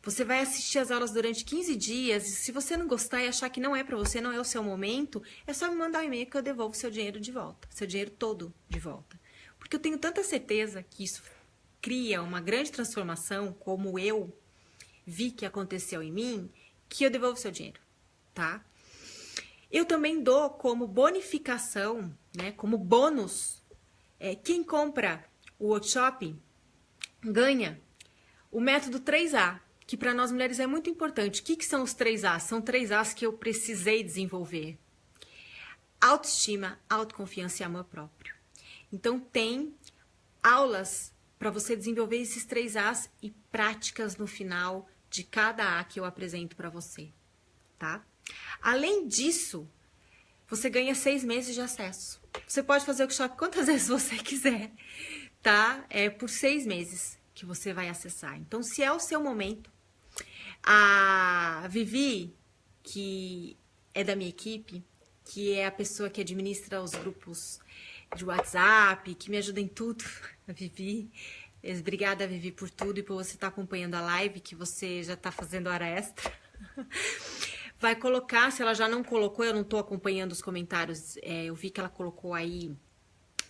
Você vai assistir as aulas durante 15 dias e se você não gostar e achar que não é para você, não é o seu momento, é só me mandar um e-mail que eu devolvo seu dinheiro de volta, seu dinheiro todo de volta. Porque eu tenho tanta certeza que isso cria uma grande transformação, como eu vi que aconteceu em mim, que eu devolvo seu dinheiro, tá? Eu também dou como bonificação, né, como bônus, quem compra o workshop ganha o método 3A, que para nós mulheres é muito importante. O que são os 3As? São 3As que eu precisei desenvolver. autoestima, autoconfiança e amor próprio. Então tem aulas para você desenvolver esses 3 As e práticas no final de cada A que eu apresento para você, tá? Além disso, você ganha 6 meses de acesso. Você pode fazer o workshop quantas vezes você quiser, tá? É por 6 meses que você vai acessar. Então, se é o seu momento, a Vivi, que é da minha equipe, que é a pessoa que administra os grupos de WhatsApp, que me ajuda em tudo, a Vivi. Obrigada, Vivi, por tudo e por você estar acompanhando a live, que você já está fazendo hora extra. Vai colocar, se ela já não colocou, eu não estou acompanhando os comentários, eu vi que ela colocou aí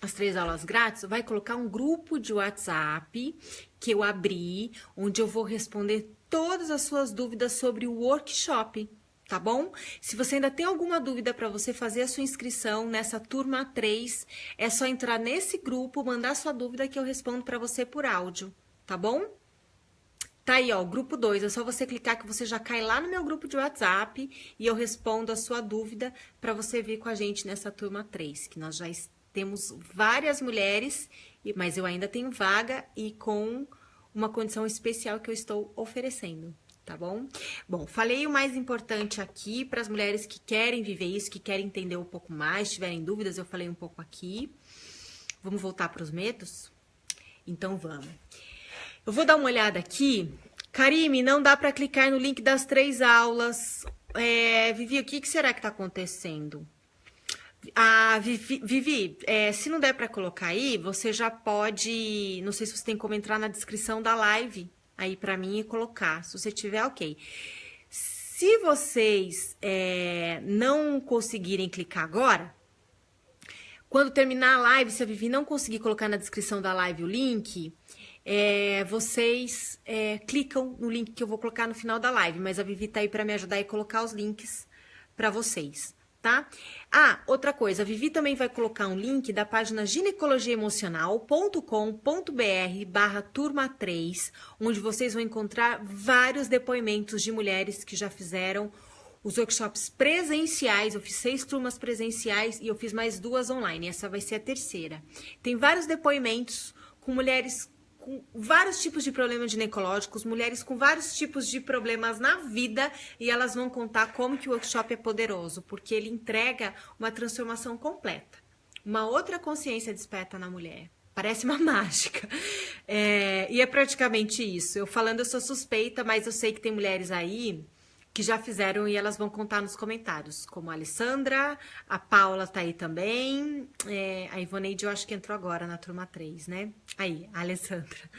as 3 aulas grátis, vai colocar um grupo de WhatsApp que eu abri, onde eu vou responder todas as suas dúvidas sobre o workshop, tá bom? Se você ainda tem alguma dúvida para você fazer a sua inscrição nessa turma 3, é só entrar nesse grupo, mandar sua dúvida que eu respondo para você por áudio, tá bom? Tá aí, ó, o grupo 2, é só você clicar que você já cai lá no meu grupo de WhatsApp e eu respondo a sua dúvida para você vir com a gente nessa turma 3, que nós já temos várias mulheres, mas eu ainda tenho vaga e com uma condição especial que eu estou oferecendo, tá bom? Bom, falei o mais importante aqui para as mulheres que querem viver isso, que querem entender um pouco mais, tiverem dúvidas, eu falei um pouco aqui. Vamos voltar para os medos? Então vamos. Eu vou dar uma olhada aqui. Karime, não dá para clicar no link das 3 aulas. Vivi, o que será que está acontecendo? Vivi, se não der para colocar aí, você já pode... Não sei se você tem como entrar na descrição da live aí para mim e colocar. Se você tiver, ok. Se vocês não conseguirem clicar agora, quando terminar a live, se a Vivi não conseguir colocar na descrição da live o link... vocês clicam no link que eu vou colocar no final da live, mas a Vivi tá aí para me ajudar e colocar os links para vocês, tá? Ah, outra coisa, a Vivi também vai colocar um link da página ginecologiaemocional.com.br/turma 3, onde vocês vão encontrar vários depoimentos de mulheres que já fizeram os workshops presenciais. Eu fiz 6 turmas presenciais e eu fiz mais 2 online, essa vai ser a terceira. Tem vários depoimentos com mulheres com vários tipos de problemas ginecológicos, mulheres com vários tipos de problemas na vida, e elas vão contar como que o workshop é poderoso, porque ele entrega uma transformação completa. Uma outra consciência desperta na mulher. Parece uma mágica. E é praticamente isso. Eu falando, eu sou suspeita, mas eu sei que tem mulheres aí que já fizeram e elas vão contar nos comentários, como a Alessandra, a Paula tá aí também, a Ivoneide eu acho que entrou agora na turma 3, né? Aí, a Alessandra,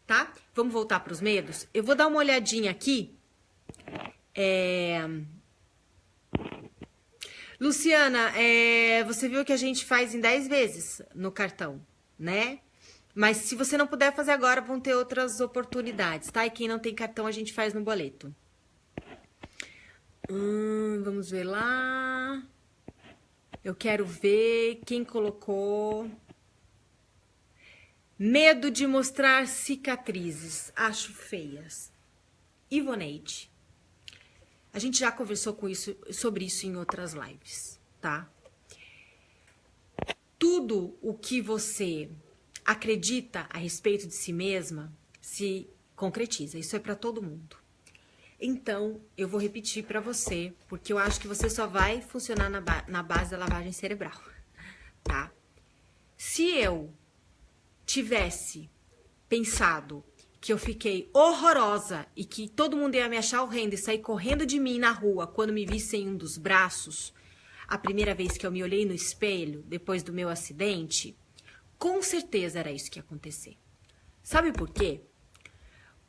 tá? Vamos voltar para os medos? Eu vou dar uma olhadinha aqui. Luciana, você viu que a gente faz em 10 vezes no cartão, né? Mas se você não puder fazer agora, vão ter outras oportunidades, tá? E quem não tem cartão, a gente faz no boleto. Vamos ver lá. Eu quero ver quem colocou. Medo de mostrar cicatrizes. Acho feias. Ivoneide. A gente já conversou sobre isso em outras lives, tá? Tudo o que você acredita a respeito de si mesma se concretiza. Isso é para todo mundo. Então, eu vou repetir para você, porque eu acho que você só vai funcionar na base da lavagem cerebral, tá? Se eu tivesse pensado que eu fiquei horrorosa e que todo mundo ia me achar horrenda e sair correndo de mim na rua quando me visse em um dos braços, a primeira vez que eu me olhei no espelho, depois do meu acidente, com certeza era isso que ia acontecer. Sabe por quê?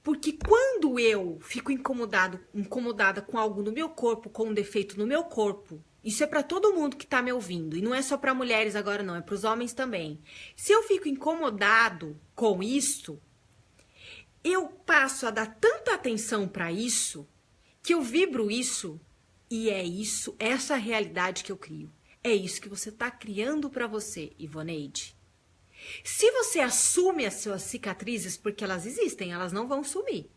Porque quando eu fico incomodada com algo no meu corpo, com um defeito no meu corpo, isso é para todo mundo que tá me ouvindo, e não é só para mulheres agora não, é para os homens também. Se eu fico incomodado com isso, eu passo a dar tanta atenção para isso, que eu vibro isso, e é isso, essa realidade que eu crio. É isso que você tá criando para você, Ivoneide. Se você assume as suas cicatrizes, porque elas existem, elas não vão sumir,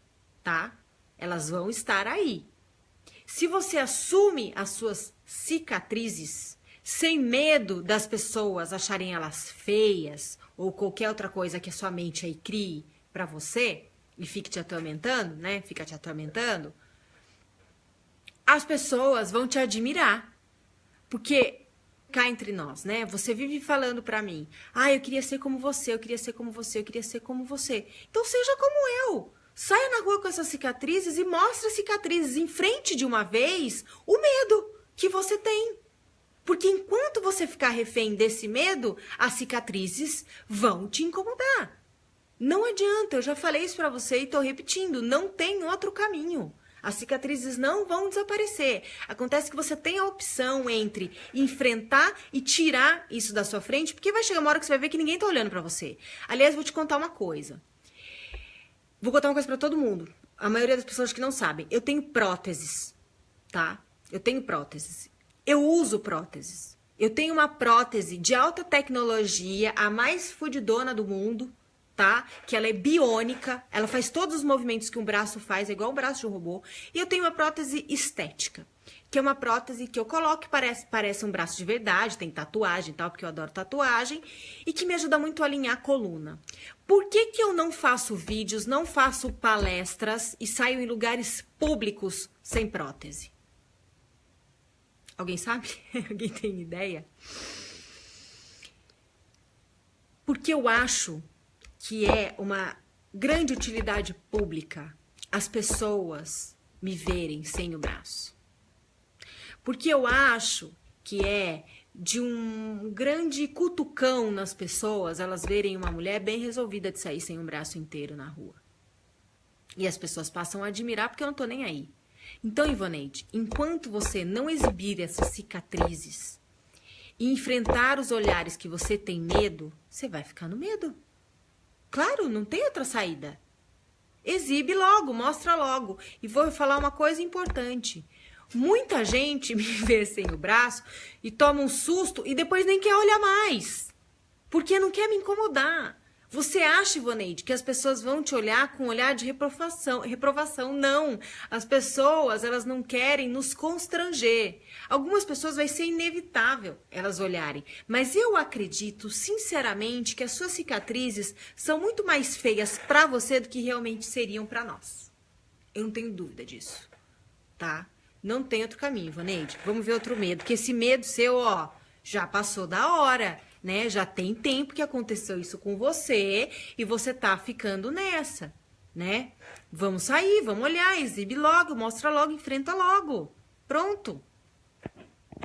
tá? Elas vão estar aí. Se você assume as suas cicatrizes, sem medo das pessoas acharem elas feias ou qualquer outra coisa que a sua mente aí crie pra você e fique te atormentando, né? Fica te atormentando. As pessoas vão te admirar. Porque cá entre nós, né? Você vive falando pra mim: "Ah, eu queria ser como você, eu queria ser como você, eu queria ser como você". Então seja como eu. Saia na rua com essas cicatrizes e mostre as cicatrizes. Enfrente de uma vez o medo que você tem. Porque enquanto você ficar refém desse medo, as cicatrizes vão te incomodar. Não adianta, eu já falei isso pra você e tô repetindo, não tem outro caminho. As cicatrizes não vão desaparecer. Acontece que você tem a opção entre enfrentar e tirar isso da sua frente, porque vai chegar uma hora que você vai ver que ninguém tá olhando pra você. Aliás, vou te contar uma coisa. Vou contar uma coisa pra todo mundo. A maioria das pessoas que não sabem. Eu tenho próteses, tá? Eu tenho próteses. Eu uso próteses. Eu tenho uma prótese de alta tecnologia, a mais fudidona do mundo, tá? Que ela é biônica, ela faz todos os movimentos que um braço faz, é igual um braço de um robô. E eu tenho uma prótese estética, que é uma prótese que eu coloco e parece um braço de verdade, tem tatuagem e tal, porque eu adoro tatuagem, e que me ajuda muito a alinhar a coluna. Por que que eu não faço vídeos, não faço palestras e saio em lugares públicos sem prótese? Alguém sabe? Alguém tem ideia? Porque eu acho que é uma grande utilidade pública as pessoas me verem sem o braço. Porque eu acho que é de um grande cutucão nas pessoas elas verem uma mulher bem resolvida de sair sem um braço inteiro na rua. E as pessoas passam a admirar porque eu não tô nem aí. Então, Ivoneide, enquanto você não exibir essas cicatrizes e enfrentar os olhares que você tem medo, você vai ficar no medo. Claro, não tem outra saída. Exibe logo, mostra logo. E vou falar uma coisa importante. Muita gente me vê sem o braço e toma um susto e depois nem quer olhar mais. Porque não quer me incomodar. Você acha, Ivoneide, que as pessoas vão te olhar com um olhar de reprovação? Não. As pessoas, elas não querem nos constranger. Algumas pessoas vai ser inevitável elas olharem. Mas eu acredito, sinceramente, que as suas cicatrizes são muito mais feias pra você do que realmente seriam pra nós. Eu não tenho dúvida disso, tá? Não tem outro caminho, Ivoneide. Vamos ver outro medo. Porque esse medo seu, ó, já passou da hora. Né? Já tem tempo que aconteceu isso com você e você tá ficando nessa, né? Vamos sair, vamos olhar, exibe logo, mostra logo, enfrenta logo. Pronto.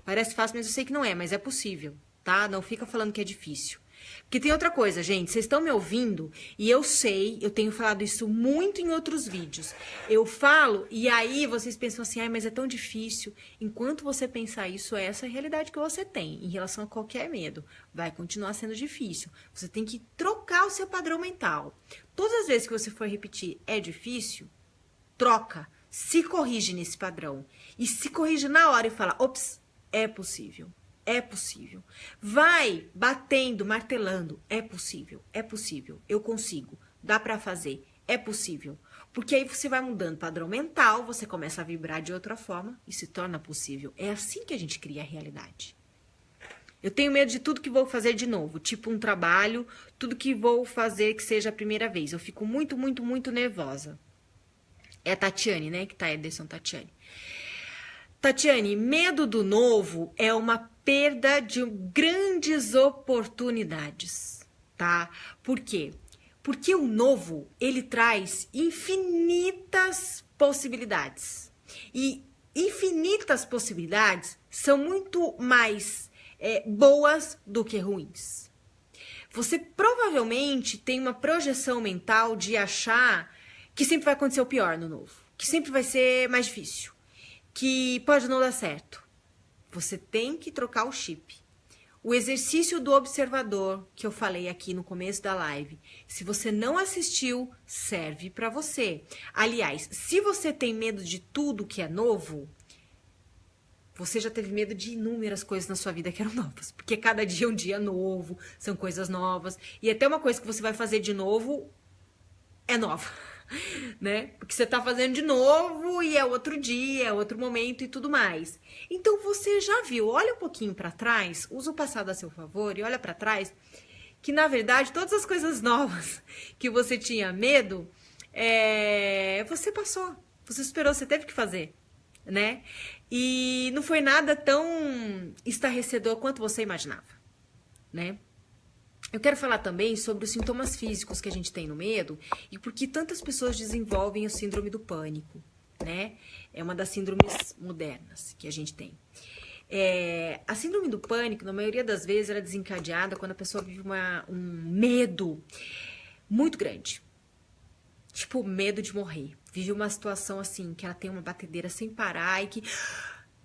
Parece fácil, mas eu sei que não é, mas é possível, tá? Não fica falando que é difícil. Porque tem outra coisa, gente, vocês estão me ouvindo e eu sei, eu tenho falado isso muito em outros vídeos. Eu falo e aí vocês pensam assim, ai, mas é tão difícil. Enquanto você pensar isso, é essa a realidade que você tem em relação a qualquer medo. Vai continuar sendo difícil. Você tem que trocar o seu padrão mental. Todas as vezes que você for repetir é difícil, troca, se corrige nesse padrão. E se corrige na hora e fala, ops, é possível. É possível. Vai batendo, martelando. É possível. Eu consigo. Dá pra fazer. É possível. Porque aí você vai mudando o padrão mental, você começa a vibrar de outra forma e se torna possível. É assim que a gente cria a realidade. Eu tenho medo de tudo que vou fazer de novo. Tipo um trabalho, tudo que vou fazer que seja a primeira vez. Eu fico muito, muito, muito nervosa. É a Tatiane, né? Que tá Ederson Tatiane. Tatiane, medo do novo é uma perda de grandes oportunidades, tá? Por quê? Porque o novo, ele traz infinitas possibilidades. E infinitas possibilidades são muito mais boas do que ruins. Você provavelmente tem uma projeção mental de achar que sempre vai acontecer o pior no novo, que sempre vai ser mais difícil, que pode não dar certo. Você tem que trocar o chip. O exercício do observador, que eu falei aqui no começo da live, se você não assistiu, serve para você. Aliás, se você tem medo de tudo que é novo, você já teve medo de inúmeras coisas na sua vida que eram novas. Porque cada dia é um dia novo, são coisas novas. E até uma coisa que você vai fazer de novo é nova. né? Porque você tá fazendo de novo e é outro dia, é outro momento e tudo mais. Então você já viu, olha um pouquinho para trás, usa o passado a seu favor e olha para trás, que na verdade todas as coisas novas que você tinha medo, você passou, você superou, você teve que fazer, né? E não foi nada tão estarrecedor quanto você imaginava, né? Eu quero falar também sobre os sintomas físicos que a gente tem no medo e por que tantas pessoas desenvolvem a síndrome do pânico, né? É uma das síndromes modernas que a gente tem. A síndrome do pânico, na maioria das vezes, ela é desencadeada quando a pessoa vive um medo muito grande. Tipo, medo de morrer. Vive uma situação assim, que ela tem uma batedeira sem parar e que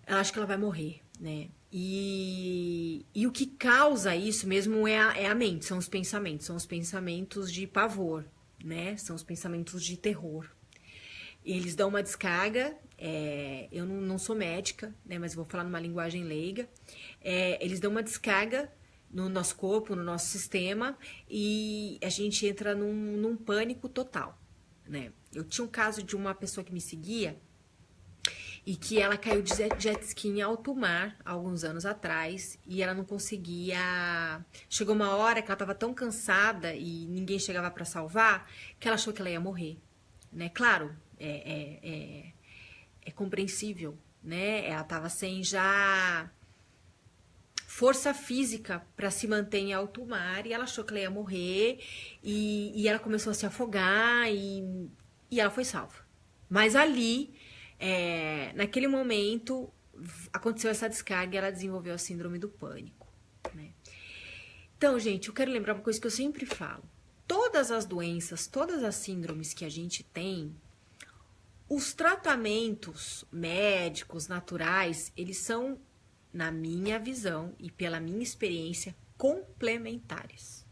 ela acha que ela vai morrer, né? E o que causa isso mesmo é a mente, são os pensamentos de pavor, né? São os pensamentos de terror. Eles dão uma descarga, eu não sou médica, né? Mas vou falar numa linguagem leiga. Eles dão uma descarga no nosso corpo, no nosso sistema, e a gente entra num pânico total, né? Eu tinha um caso de uma pessoa que me seguia, e que ela caiu de jet ski em alto mar, há alguns anos atrás, e ela não conseguia... Chegou uma hora que ela estava tão cansada e ninguém chegava para salvar, que ela achou que ela ia morrer, né? Claro, é compreensível, né? Ela estava sem já força física para se manter em alto mar, e ela achou que ela ia morrer, e ela começou a se afogar, e ela foi salva. Mas ali... naquele momento aconteceu essa descarga e ela desenvolveu a síndrome do pânico, né? Então, gente, eu quero lembrar uma coisa que eu sempre falo. Todas as doenças, todas as síndromes que a gente tem, os tratamentos médicos, naturais, eles são, na minha visão e pela minha experiência, complementares.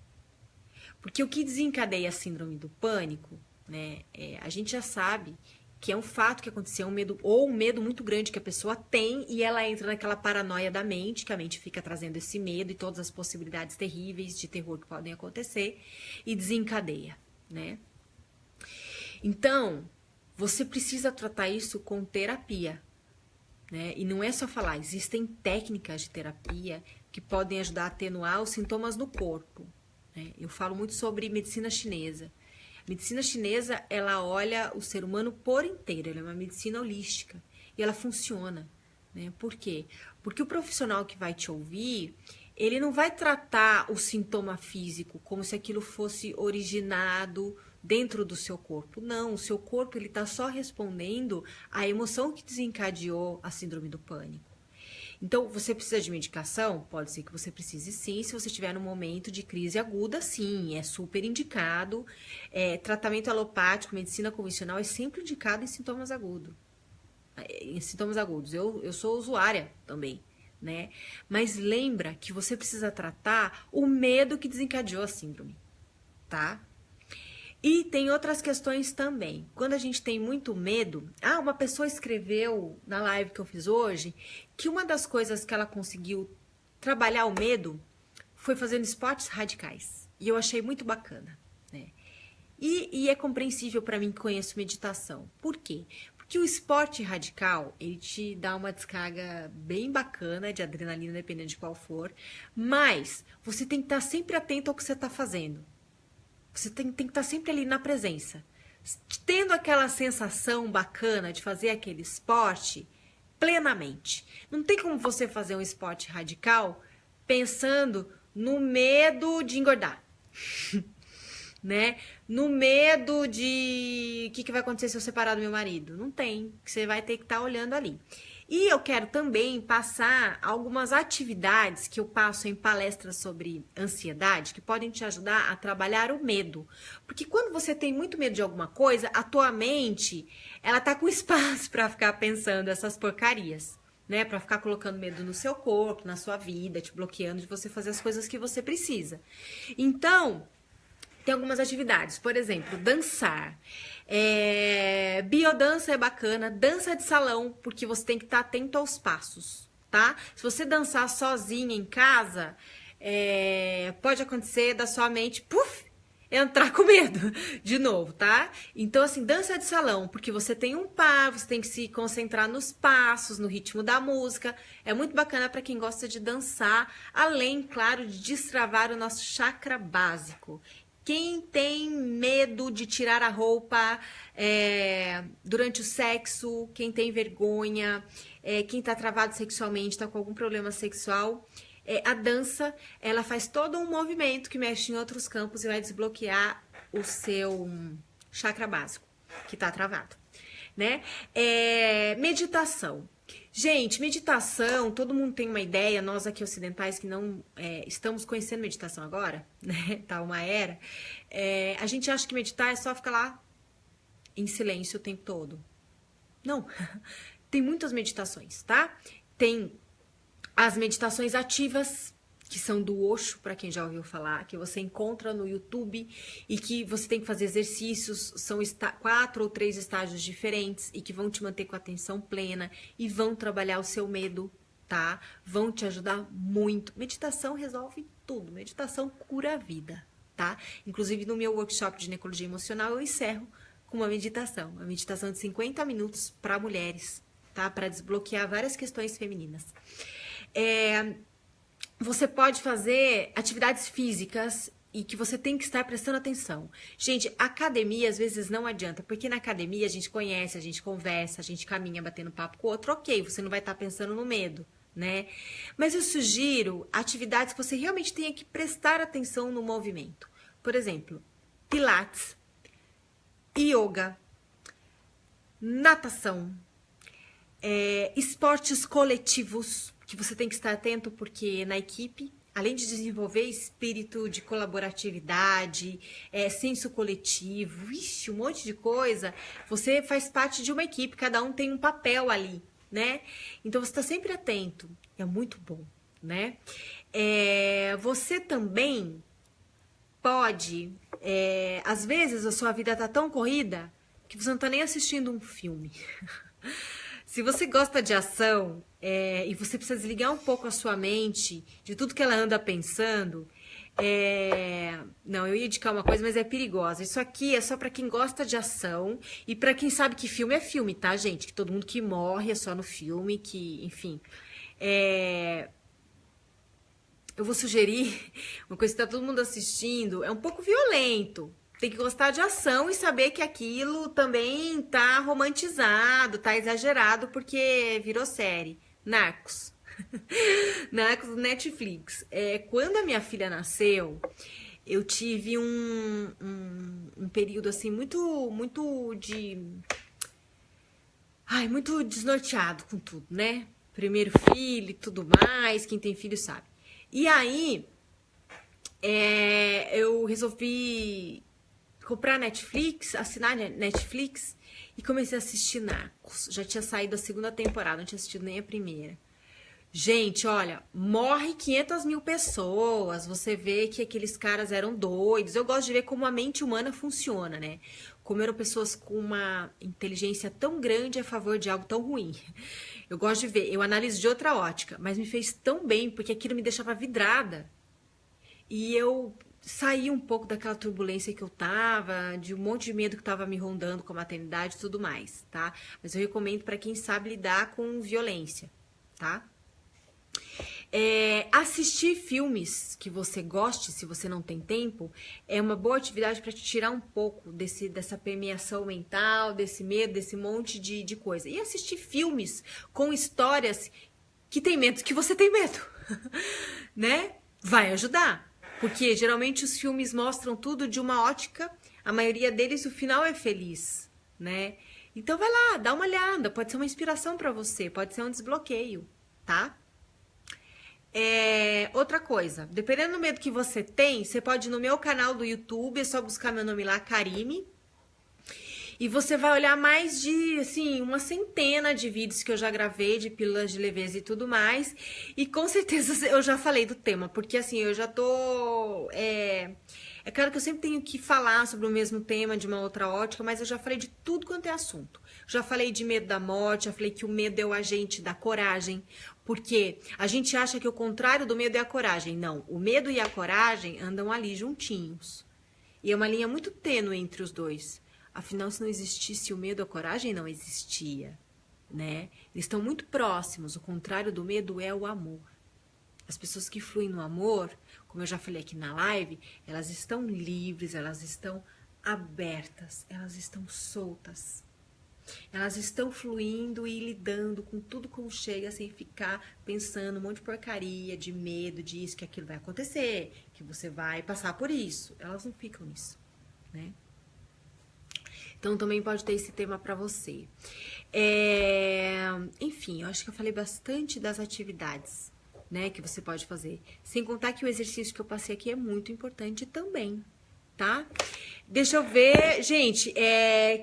Porque o que desencadeia a síndrome do pânico, né, a gente já sabe que é um fato que aconteceu, um medo muito grande que a pessoa tem, e ela entra naquela paranoia da mente, que a mente fica trazendo esse medo e todas as possibilidades terríveis de terror que podem acontecer, e desencadeia, né? Então, você precisa tratar isso com terapia, né? E não é só falar, existem técnicas de terapia que podem ajudar a atenuar os sintomas no corpo, né? Eu falo muito sobre medicina chinesa. A medicina chinesa, ela olha o ser humano por inteiro, ela é uma medicina holística e ela funciona, né? Por quê? Porque o profissional que vai te ouvir, ele não vai tratar o sintoma físico como se aquilo fosse originado dentro do seu corpo. Não, o seu corpo ele está só respondendo à emoção que desencadeou a síndrome do pânico. Então, você precisa de medicação? Pode ser que você precise sim, se você estiver num momento de crise aguda, sim, é super indicado. Tratamento alopático, medicina convencional é sempre indicado em sintomas agudos. Eu sou usuária também, né? Mas lembra que você precisa tratar o medo que desencadeou a síndrome, tá? E tem outras questões também. Quando a gente tem muito medo... uma pessoa escreveu na live que eu fiz hoje que uma das coisas que ela conseguiu trabalhar o medo foi fazendo esportes radicais. E eu achei muito bacana, né? E é compreensível para mim que conheço meditação. Por quê? Porque o esporte radical, ele te dá uma descarga bem bacana de adrenalina, dependendo de qual for. Mas você tem que estar sempre atento ao que você está fazendo. Você tem que estar sempre ali na presença, tendo aquela sensação bacana de fazer aquele esporte plenamente. Não tem como você fazer um esporte radical pensando no medo de engordar, né? No medo de o que vai acontecer se eu separar do meu marido. Não tem, você vai ter que estar olhando ali. E eu quero também passar algumas atividades que eu passo em palestras sobre ansiedade que podem te ajudar a trabalhar o medo. Porque quando você tem muito medo de alguma coisa, a tua mente, ela tá com espaço para ficar pensando essas porcarias, né? Para ficar colocando medo no seu corpo, na sua vida, te bloqueando de você fazer as coisas que você precisa. Então, tem algumas atividades, por exemplo, dançar. Biodança é bacana, dança de salão, porque você tem que estar atento aos passos, tá? Se você dançar sozinha em casa, pode acontecer da sua mente, entrar com medo de novo, tá? Então, assim, dança de salão, porque você tem um par, você tem que se concentrar nos passos, no ritmo da música. É muito bacana para quem gosta de dançar, além, claro, de destravar o nosso chakra básico. Quem tem medo de tirar a roupa durante o sexo, quem tem vergonha, quem tá travado sexualmente, tá com algum problema sexual, a dança, ela faz todo um movimento que mexe em outros campos e vai desbloquear o seu chakra básico, que tá travado, né? Meditação. Gente, meditação, todo mundo tem uma ideia, nós aqui ocidentais que não estamos conhecendo meditação agora, né? Tá uma era. A gente acha que meditar é só ficar lá em silêncio o tempo todo. Não, tem muitas meditações, tá? Tem as meditações ativas, que são do Osho, para quem já ouviu falar, que você encontra no YouTube e que você tem que fazer exercícios, são 4 ou 3 estágios diferentes e que vão te manter com a atenção plena e vão trabalhar o seu medo, tá? Vão te ajudar muito. Meditação resolve tudo, meditação cura a vida, tá? Inclusive no meu workshop de Ginecologia Emocional eu encerro com uma meditação de 50 minutos para mulheres, tá? Para desbloquear várias questões femininas. Você pode fazer atividades físicas e que você tem que estar prestando atenção. Gente, academia às vezes não adianta, porque na academia a gente conhece, a gente conversa, a gente caminha batendo papo com o outro, ok, você não vai estar pensando no medo, né? Mas eu sugiro atividades que você realmente tenha que prestar atenção no movimento. Por exemplo, pilates, yoga, natação, esportes coletivos, que você tem que estar atento, porque na equipe, além de desenvolver espírito de colaboratividade, senso coletivo, um monte de coisa, você faz parte de uma equipe, cada um tem um papel ali, né? Então você está sempre atento, é muito bom, né? Você também pode, às vezes a sua vida tá tão corrida que você não tá nem assistindo um filme. Se você gosta de ação e você precisa desligar um pouco a sua mente de tudo que ela anda pensando, não, eu ia indicar uma coisa, mas é perigosa. Isso aqui é só pra quem gosta de ação e pra quem sabe que filme é filme, tá, gente? Que todo mundo que morre é só no filme, que, enfim. Eu vou sugerir uma coisa que tá todo mundo assistindo, é um pouco violento. Tem que gostar de ação e saber que aquilo também tá romantizado, tá exagerado, porque virou série. Narcos. Narcos do Netflix. Quando a minha filha nasceu, eu tive um período assim muito desnorteado com tudo, né? Primeiro filho e tudo mais, quem tem filho sabe. E aí, eu resolvi comprar Netflix, assinar Netflix e comecei a assistir Narcos. Já tinha saído a 2ª temporada, não tinha assistido nem a primeira. Gente, olha, morre 500 mil pessoas, você vê que aqueles caras eram doidos. Eu gosto de ver como a mente humana funciona, né? Como eram pessoas com uma inteligência tão grande a favor de algo tão ruim. Eu gosto de ver, eu analiso de outra ótica, mas me fez tão bem, porque aquilo me deixava vidrada. E eu saí um pouco daquela turbulência que eu tava, de um monte de medo que tava me rondando com a maternidade e tudo mais, tá? Mas eu recomendo para quem sabe lidar com violência, tá? Assistir filmes que você goste, se você não tem tempo, é uma boa atividade para te tirar um pouco dessa permeação mental, desse medo, desse monte de coisa. E assistir filmes com histórias que tem medo, que você tem medo, né? Vai ajudar. Porque geralmente os filmes mostram tudo de uma ótica, a maioria deles o final é feliz, né? Então vai lá, dá uma olhada, pode ser uma inspiração para você, pode ser um desbloqueio, tá? Outra coisa, dependendo do medo que você tem, você pode ir no meu canal do YouTube, é só buscar meu nome lá, Karime, e você vai olhar mais de, assim, uma centena de vídeos que eu já gravei, de pílulas de leveza e tudo mais. E com certeza eu já falei do tema, porque assim, eu já tô... É claro que eu sempre tenho que falar sobre o mesmo tema de uma outra ótica, mas eu já falei de tudo quanto é assunto. Já falei de medo da morte, já falei que o medo é o agente da coragem, porque a gente acha que o contrário do medo é a coragem. Não, o medo e a coragem andam ali juntinhos. E é uma linha muito tênue entre os dois. Afinal, se não existisse o medo, a coragem não existia, né? Eles estão muito próximos. O contrário do medo é o amor. As pessoas que fluem no amor, como eu já falei aqui na live, elas estão livres, elas estão abertas, elas estão soltas. Elas estão fluindo e lidando com tudo como chega, sem ficar pensando um monte de porcaria, de medo, disso, que aquilo vai acontecer, que você vai passar por isso. Elas não ficam nisso, né? Então também pode ter esse tema para você. Enfim, eu acho que eu falei bastante das atividades, né, que você pode fazer. Sem contar que o exercício que eu passei aqui é muito importante também, tá? Deixa eu ver, gente,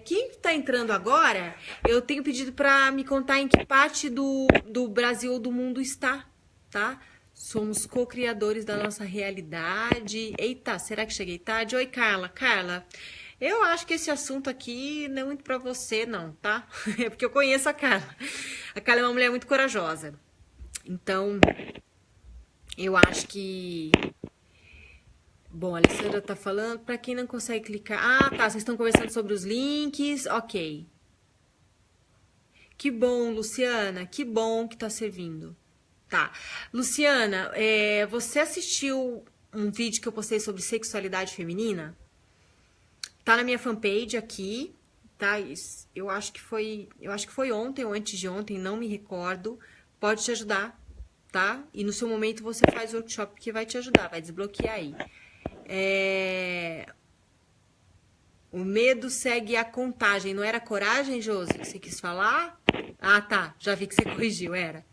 quem tá entrando agora, eu tenho pedido para me contar em que parte do Brasil ou do mundo está, tá? Somos co-criadores da nossa realidade. Eita, será que cheguei tarde? Oi, Carla. Carla, eu acho que esse assunto aqui não é muito pra você, não, tá? É porque eu conheço a Carla. A Carla é uma mulher muito corajosa. Então, eu acho que... Bom, a Alessandra tá falando, pra quem não consegue clicar... Ah, tá, vocês estão conversando sobre os links, ok. Que bom, Luciana, que bom que tá servindo. Tá, Luciana, você assistiu um vídeo que eu postei sobre sexualidade feminina? Tá na minha fanpage aqui, tá? Eu acho que foi ontem ou antes de ontem, não me recordo. Pode te ajudar, tá? E no seu momento você faz o workshop que vai te ajudar, vai desbloquear aí. O medo segue a contagem. Não era coragem, Josi, que você quis falar? Ah, tá. Já vi que você corrigiu, era.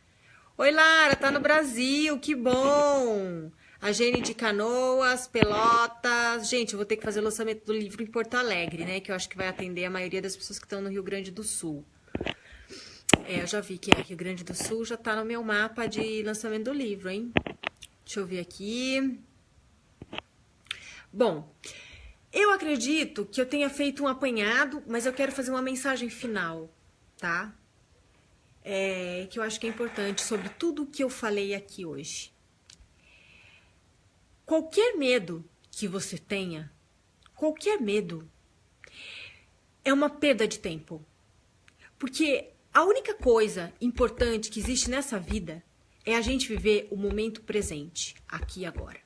Oi, Lara, tá no Brasil, que bom! A Gene de Canoas, Pelotas. Gente, eu vou ter que fazer o lançamento do livro em Porto Alegre, né? Que eu acho que vai atender a maioria das pessoas que estão no Rio Grande do Sul. Eu já vi que Rio Grande do Sul já tá no meu mapa de lançamento do livro, hein? Deixa eu ver aqui. Bom, eu acredito que eu tenha feito um apanhado, mas eu quero fazer uma mensagem final, tá? Que eu acho que é importante sobre tudo o que eu falei aqui hoje. Qualquer medo que você tenha, qualquer medo, é uma perda de tempo. Porque a única coisa importante que existe nessa vida é a gente viver o momento presente, aqui e agora.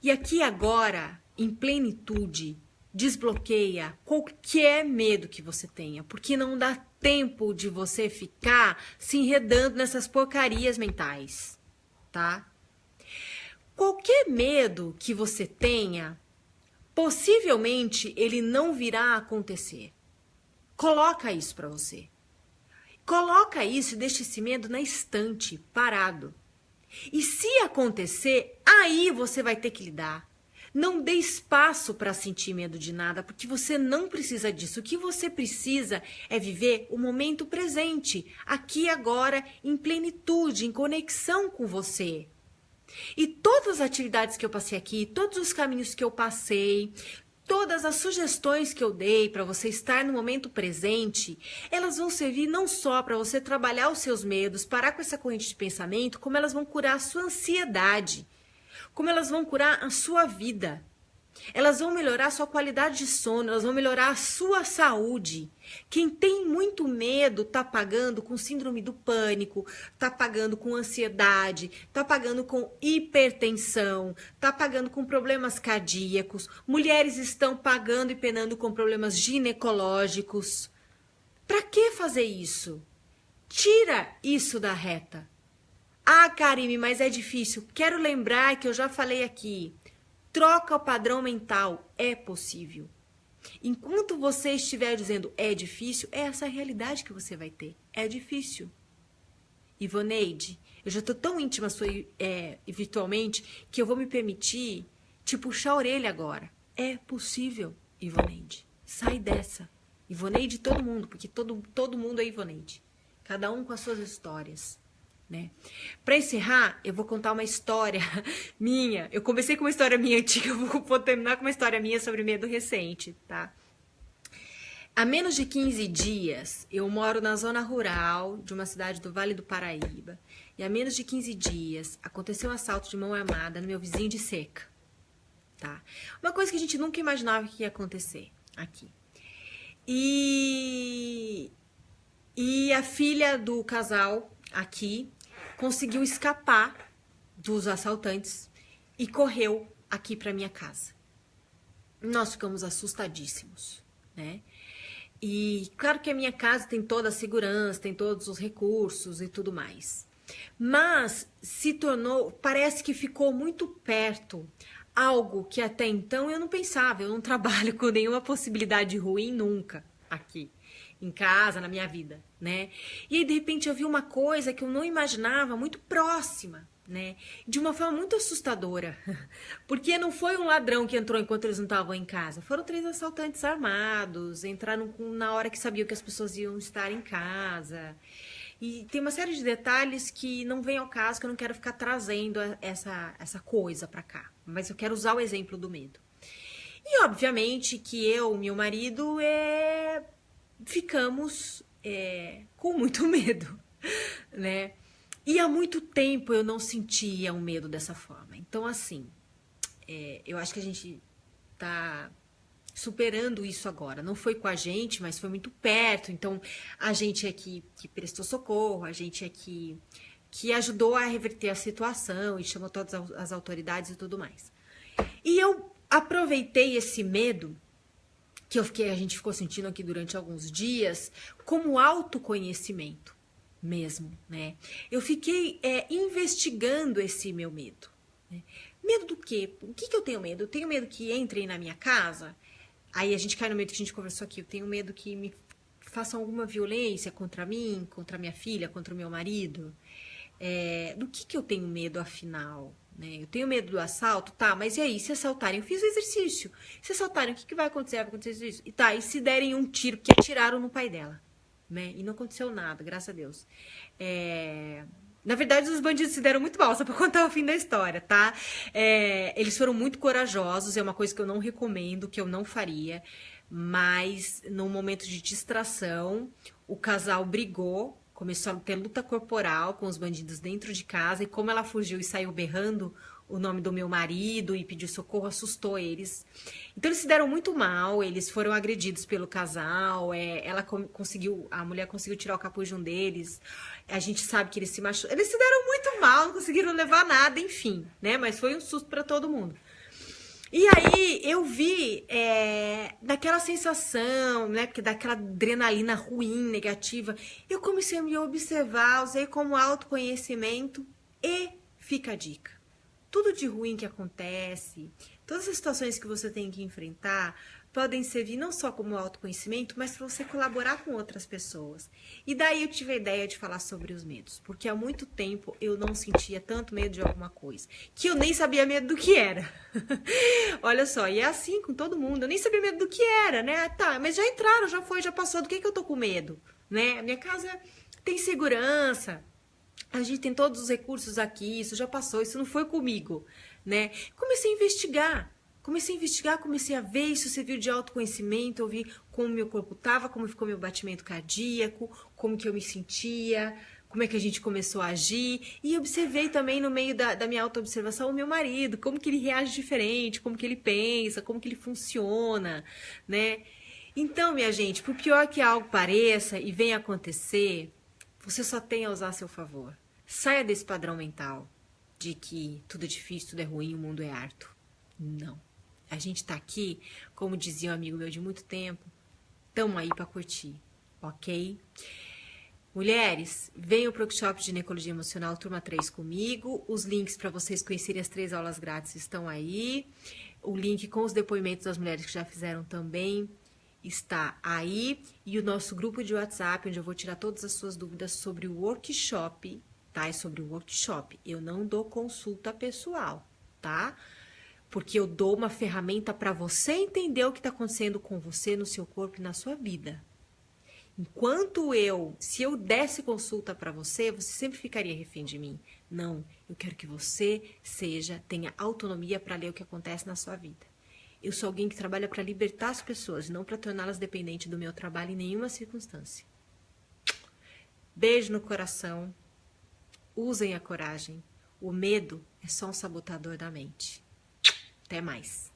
E aqui e agora, em plenitude, desbloqueia qualquer medo que você tenha, porque não dá tempo de você ficar se enredando nessas porcarias mentais, tá? Qualquer medo que você tenha, possivelmente ele não virá a acontecer. Coloca isso para você. Coloca isso e deixa esse medo na estante, parado. E se acontecer, aí você vai ter que lidar. Não dê espaço para sentir medo de nada, porque você não precisa disso. O que você precisa é viver o momento presente, aqui e agora, em plenitude, em conexão com você. E todas as atividades que eu passei aqui, todos os caminhos que eu passei, todas as sugestões que eu dei para você estar no momento presente, elas vão servir não só para você trabalhar os seus medos, parar com essa corrente de pensamento, como elas vão curar a sua ansiedade, como elas vão curar a sua vida. Elas vão melhorar a sua qualidade de sono, elas vão melhorar a sua saúde. Quem tem muito medo tá pagando com síndrome do pânico, tá pagando com ansiedade, tá pagando com hipertensão, tá pagando com problemas cardíacos. Mulheres estão pagando e penando com problemas ginecológicos. Pra que fazer isso? Tira isso da reta. Ah, Karime, mas é difícil. Quero lembrar que eu já falei aqui. Troca o padrão mental, é possível. Enquanto você estiver dizendo é difícil, é essa a realidade que você vai ter. É difícil. Ivoneide, eu já estou tão íntima sua, virtualmente que eu vou me permitir te puxar a orelha agora. É possível, Ivoneide. Sai dessa. Ivoneide todo mundo, porque todo mundo é Ivoneide. Cada um com as suas histórias. Né? Para encerrar, eu vou contar uma história minha. Eu comecei com uma história minha antiga, eu vou terminar com uma história minha sobre medo recente, tá? Há menos de 15 dias, eu moro na zona rural de uma cidade do Vale do Paraíba. E há menos de 15 dias, aconteceu um assalto de mão armada no meu vizinho de cerca. tá? Uma coisa que a gente nunca imaginava que ia acontecer aqui. E a filha do casal aqui conseguiu escapar dos assaltantes e correu aqui para minha casa. Nós ficamos assustadíssimos, né? E claro que a minha casa tem toda a segurança, tem todos os recursos e tudo mais. Mas se tornou, parece que ficou muito perto algo que até então eu não pensava, eu não trabalho com nenhuma possibilidade ruim nunca aqui em casa, na minha vida, né? E aí de repente eu vi uma coisa que eu não imaginava, muito próxima, né? De uma forma muito assustadora. Porque não foi um ladrão que entrou enquanto eles não estavam em casa. Foram 3 assaltantes armados, entraram na hora que sabiam que as pessoas iam estar em casa. E tem uma série de detalhes que não vem ao caso, que eu não quero ficar trazendo essa coisa pra cá. Mas eu quero usar o exemplo do medo. E obviamente que eu e meu marido ficamos com muito medo, né? E há muito tempo eu não sentia um medo dessa forma. Então, assim, eu acho que a gente tá superando isso agora. Não foi com a gente, mas foi muito perto. Então, a gente é que prestou socorro, a gente é que ajudou a reverter a situação e chamou todas as autoridades e tudo mais. E eu aproveitei esse medo que a gente ficou sentindo aqui durante alguns dias como autoconhecimento mesmo, né? Eu fiquei investigando esse meu medo. Né? Medo do quê? O que eu tenho medo? Eu tenho medo que entrem na minha casa. Aí a gente cai no medo que a gente conversou aqui. Eu tenho medo que me façam alguma violência contra mim, contra minha filha, contra o meu marido. Do que eu tenho medo, afinal? Né? Eu tenho medo do assalto? Tá, mas e aí? Se assaltarem? Eu fiz o exercício. Se assaltarem, o que vai acontecer? Vai acontecer isso? E tá, e se derem um tiro, que atiraram no pai dela? Né? E não aconteceu nada, graças a Deus. Na verdade, os bandidos se deram muito mal, só pra contar o fim da história, tá? Eles foram muito corajosos, é uma coisa que eu não recomendo, que eu não faria. Mas, num momento de distração, o casal brigou, começou a ter luta corporal com os bandidos dentro de casa. E como ela fugiu e saiu berrando o nome do meu marido e pediu socorro, assustou eles. Então eles se deram muito mal, eles foram agredidos pelo casal, a mulher conseguiu tirar o capuz de um deles, a gente sabe que eles se machucaram, eles se deram muito mal, não conseguiram levar nada, enfim, né? Mas foi um susto para todo mundo. E aí eu vi daquela sensação, né? Porque daquela adrenalina ruim, negativa, eu comecei a me observar, usei como autoconhecimento e fica a dica. Tudo de ruim que acontece, todas as situações que você tem que enfrentar, podem servir não só como autoconhecimento, mas para você colaborar com outras pessoas. E daí eu tive a ideia de falar sobre os medos, porque há muito tempo eu não sentia tanto medo de alguma coisa, que eu nem sabia medo do que era. Olha só, e é assim com todo mundo, eu nem sabia medo do que era, né? Tá, mas já entraram, já foi, já passou, do que eu tô com medo? Né? A minha casa tem segurança, a gente tem todos os recursos aqui, isso já passou, isso não foi comigo, né? Comecei a investigar, comecei a ver, isso serviu de autoconhecimento, eu vi como meu corpo estava, como ficou meu batimento cardíaco, como que eu me sentia, como é que a gente começou a agir, e observei também no meio da minha autoobservação o meu marido, como que ele reage diferente, como que ele pensa, como que ele funciona, né? Então, minha gente, por pior que algo pareça e venha acontecer, você só tem a usar a seu favor. Saia desse padrão mental de que tudo é difícil, tudo é ruim, o mundo é árduo. Não. A gente tá aqui, como dizia um amigo meu de muito tempo, tamo aí pra curtir, ok? Mulheres, venham pro workshop de ginecologia emocional turma 3 comigo. Os links para vocês conhecerem as 3 aulas grátis estão aí. O link com os depoimentos das mulheres que já fizeram também está aí. E o nosso grupo de WhatsApp, onde eu vou tirar todas as suas dúvidas sobre o workshop, tá? É sobre o workshop. Eu não dou consulta pessoal, tá? Porque eu dou uma ferramenta para você entender o que está acontecendo com você, no seu corpo e na sua vida. Enquanto se eu desse consulta para você, você sempre ficaria refém de mim. Não, eu quero que você tenha autonomia para ler o que acontece na sua vida. Eu sou alguém que trabalha para libertar as pessoas, não para torná-las dependentes do meu trabalho em nenhuma circunstância. Beijo no coração. Usem a coragem. O medo é só um sabotador da mente. Até mais.